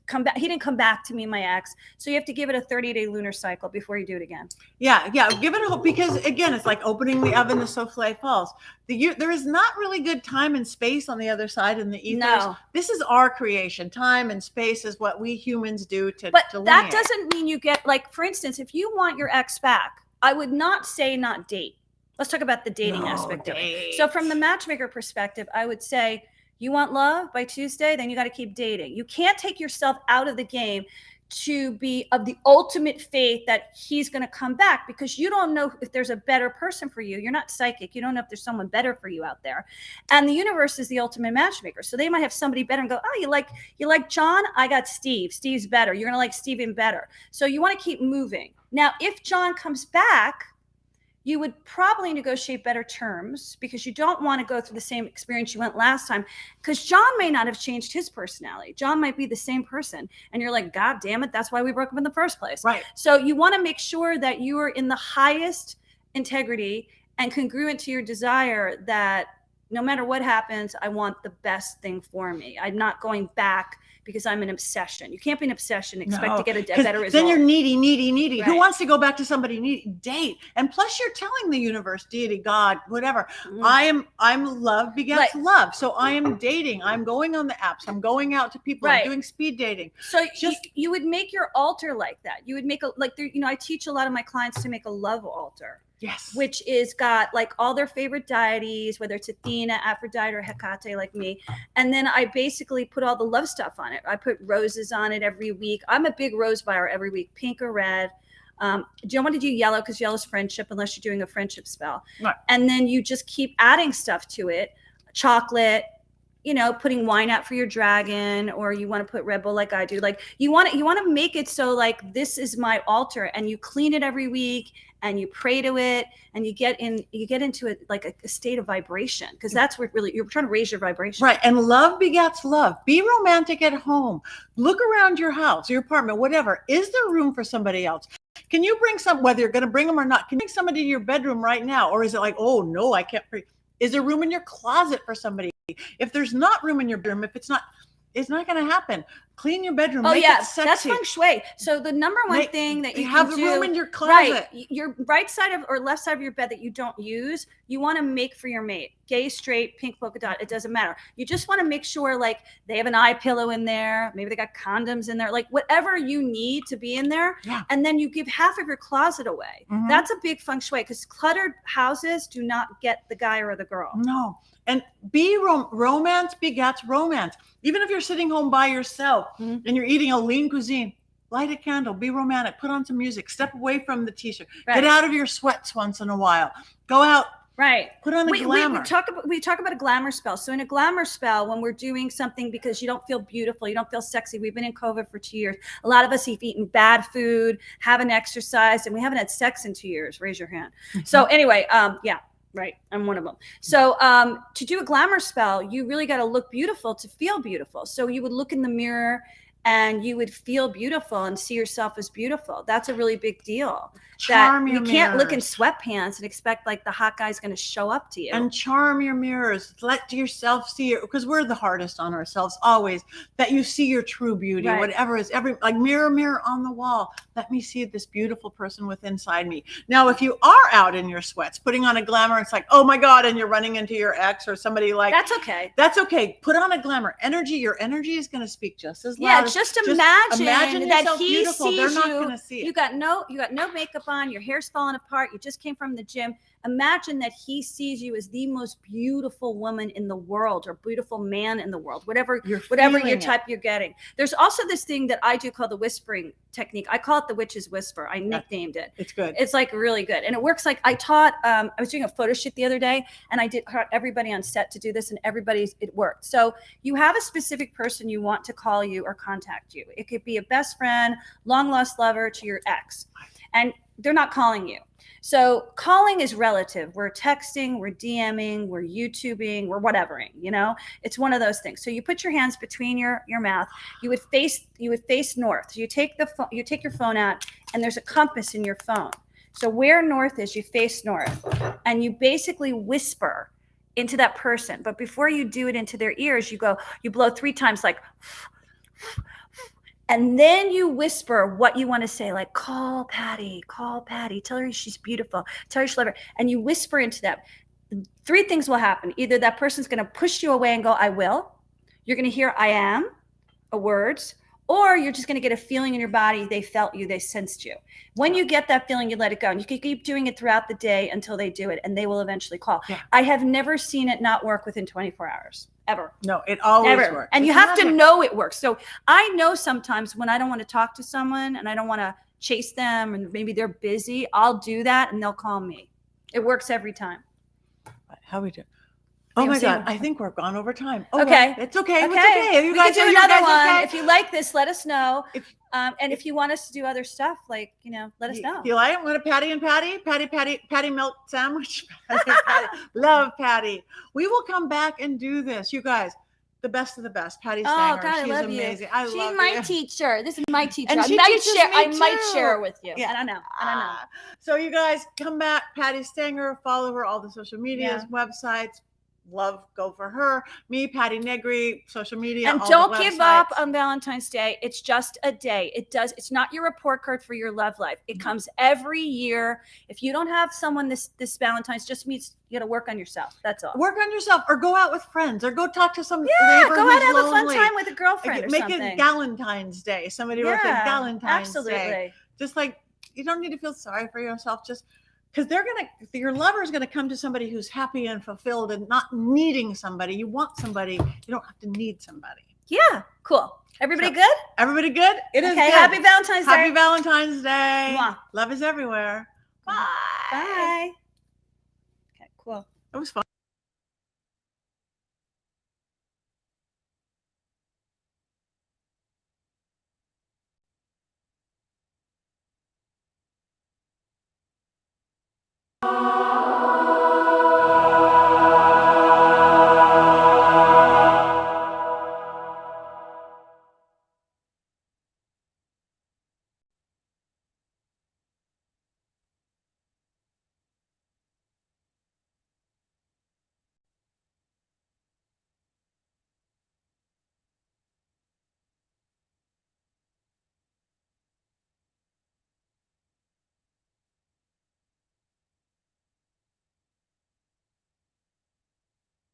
Speaker 2: come back. He didn't come back to me, my ex. So you have to give it a 30-day lunar cycle before you do it again.
Speaker 1: Yeah. Give it a hope, because again, it's like opening the oven, the souffle falls. There is not really good time and space on the other side in the ethers.
Speaker 2: No.
Speaker 1: This is our creation. Time and space is what we humans do to
Speaker 2: But
Speaker 1: delineate.
Speaker 2: that doesn't mean you get, like, for instance, if you want your ex back, I would not say not date. Let's talk about the dating aspect of it. So from the matchmaker perspective, I would say, you want love by Tuesday, then you got to keep dating. You can't take yourself out of the game to be of the ultimate faith that he's going to come back, because you don't know if there's a better person for you. You're not psychic. You don't know if there's someone better for you out there. And the universe is the ultimate matchmaker. So they might have somebody better and go, oh, you like John? I got Steve. Steve's better. You're going to like Steve even better. So you want to keep moving. Now, if John comes back, you would probably negotiate better terms, because you don't want to go through the same experience you went last time, because John may not have changed his personality. John might be the same person. And you're like, God damn it, that's why we broke up in the first place.
Speaker 1: Right.
Speaker 2: So you want to make sure that you are in the highest integrity and congruent to your desire, that no matter what happens, I want the best thing for me. I'm not going back because I'm an obsession. You can't be an obsession and expect to get a better result.
Speaker 1: Then you're needy.
Speaker 2: Right.
Speaker 1: Who wants to go back to somebody needy? Date. And plus you're telling the universe, deity, God, whatever. I'm love begets love. So I am dating. I'm going on the apps. I'm going out to people. I'm doing speed dating.
Speaker 2: So you would make your altar like that. You would make I teach a lot of my clients to make a love altar.
Speaker 1: Yes.
Speaker 2: Which is got like all their favorite deities, whether it's Athena, Aphrodite, or Hecate, like me. And then I basically put all the love stuff on it. I put roses on it every week. I'm a big rose buyer every week, pink or red. You don't want to do yellow, because yellow's friendship, unless you're doing a friendship spell. Right. And then you just keep adding stuff to it. Chocolate, putting wine out for your dragon, or you want to put Red Bull like I do. Like you want to make it so like, this is my altar, and you clean it every week, and you pray to it, and you get into it like a state of vibration, because that's what really you're trying to raise your vibration.
Speaker 1: Right. And love begets love. Be romantic at home. Look around your house, your apartment, whatever. Is there room for somebody else? Can you bring whether you're going to bring them or not, can you bring somebody to your bedroom right now? Or is it like, oh no, I can't bring. Is there room in your closet for somebody? If there's not room in your bedroom, it's not going to happen. Clean your bedroom.
Speaker 2: Oh,
Speaker 1: make
Speaker 2: yeah.
Speaker 1: it sexy.
Speaker 2: That's feng shui. So the number one thing that you
Speaker 1: have
Speaker 2: can
Speaker 1: the
Speaker 2: do,
Speaker 1: room in your closet.
Speaker 2: Right, your right side or left side of your bed that you don't use, you want to make for your mate. Gay, straight, pink polka dot, it doesn't matter. You just want to make sure like they have an eye pillow in there. Maybe they got condoms in there, like whatever you need to be in there.
Speaker 1: Yeah. And
Speaker 2: then you give half of your closet away. Mm-hmm. That's a big feng shui, because cluttered houses do not get the guy or the girl.
Speaker 1: No. And romance begets romance. Even if you're sitting home by yourself and you're eating a lean cuisine, light a candle, be romantic, put on some music, step away from the t-shirt, get out of your sweats once in a while, go out.
Speaker 2: Right.
Speaker 1: Put on a glamour.
Speaker 2: We talk about a glamour spell. So in a glamour spell, when we're doing something because you don't feel beautiful, you don't feel sexy. We've been in COVID for 2 years. A lot of us have eaten bad food, haven't exercised, and we haven't had sex in 2 years. Raise your hand. So anyway, yeah. Right. I'm one of them. So to do a glamour spell, you really got to look beautiful to feel beautiful. So you would look in the mirror and you would feel beautiful and see yourself as beautiful. That's a really big deal.
Speaker 1: Charm your
Speaker 2: mirrors. You can't look in sweatpants and expect like the hot guy's going to show up to you.
Speaker 1: And charm your mirrors. Let yourself see it, because we're the hardest on ourselves always, that you see your true beauty, whatever is like mirror on the wall. Let me see this beautiful person within inside me. Now, if you are out in your sweats, putting on a glamour, it's like, oh my God, and you're running into your ex or somebody like
Speaker 2: that's okay.
Speaker 1: That's okay. Put on a glamour. Your energy is going to speak just as loud.
Speaker 2: Yeah,
Speaker 1: as
Speaker 2: just imagine
Speaker 1: imagine
Speaker 2: that
Speaker 1: yourself
Speaker 2: he
Speaker 1: beautiful. They're
Speaker 2: sees
Speaker 1: not
Speaker 2: you.
Speaker 1: gonna see it.
Speaker 2: You got no makeup on. Your hair's falling apart. You just came from the gym. Imagine that he sees you as the most beautiful woman in the world, or beautiful man in the world, whatever your type you're getting. There's also this thing that I do called the whispering technique. I call it the witch's whisper. I nicknamed it.
Speaker 1: It's good.
Speaker 2: It's like really good. And it works. Like I taught, I was doing a photo shoot the other day, and I taught everybody on set to do this, and it worked. So you have a specific person you want to call you or contact you. It could be a best friend, long lost lover, to your ex, and they're not calling you. So calling is relative. We're texting, we're DMing, we're YouTubing, we're whatevering, it's one of those things. So you put your hands between your mouth, you would face north. So you take your phone out, and there's a compass in your phone. So where north is, you face north, and you basically whisper into that person. But before you do it into their ears, you blow 3 times, like, and then you whisper what you want to say, like, call Patti, tell her she's beautiful, tell her she's love her. And you whisper into them. 3 things will happen. Either that person's going to push you away and go, I will. You're going to hear I am, words, or you're just going to get a feeling in your body. They felt you, they sensed you. When you get that feeling, you let it go. And you can keep doing it throughout the day until they do it, and they will eventually call. Yeah. I have never seen it not work within 24 hours. Ever.
Speaker 1: No, it always works.
Speaker 2: And you have to know it works. So I know sometimes when I don't want to talk to someone and I don't want to chase them, and maybe they're busy, I'll do that and they'll call me. It works every time.
Speaker 1: How we do? Oh my God, I think we're gone over time.
Speaker 2: Oh, okay.
Speaker 1: Well, it's okay.
Speaker 2: Okay.
Speaker 1: It's okay.
Speaker 2: We can do another one. Okay? If you like this, let us know. And if you want us to do other stuff, like, let us know.
Speaker 1: If you like, I'm going to Patti milk sandwich. Patti. Love Patti. We will come back and do this. You guys, the best of the best. Patti Stanger.
Speaker 2: Oh God,
Speaker 1: She's
Speaker 2: I love
Speaker 1: amazing.
Speaker 2: you. She's my teacher. This is my teacher.
Speaker 1: And
Speaker 2: I might share it with you.
Speaker 1: Yeah.
Speaker 2: I don't know.
Speaker 1: So you guys come back. Patti Stanger. Follow her, all the social medias, websites. Go for her. Me, Patti Negri, social media.
Speaker 2: And don't give up on Valentine's Day. It's just a day. It's not your report card for your love life. It comes every year. If you don't have someone this Valentine's, just means you got to work on yourself. That's all.
Speaker 1: Work on yourself, or go out with friends, or go talk to some
Speaker 2: neighbor go out and have a fun time with a girlfriend or
Speaker 1: Make
Speaker 2: something.
Speaker 1: it Valentine's Day. Somebody wrote like Valentine's Day. Just like, you don't need to feel sorry for yourself. Just because your lover is gonna come to somebody who's happy and fulfilled and not needing somebody. You want somebody. You don't have to need somebody.
Speaker 2: Yeah, cool. Everybody good?
Speaker 1: Everybody good? It is good.
Speaker 2: Happy Valentine's Day.
Speaker 1: Happy Valentine's Day.
Speaker 2: Mwah.
Speaker 1: Love is everywhere. Bye.
Speaker 2: Bye. Okay, cool.
Speaker 1: That was fun.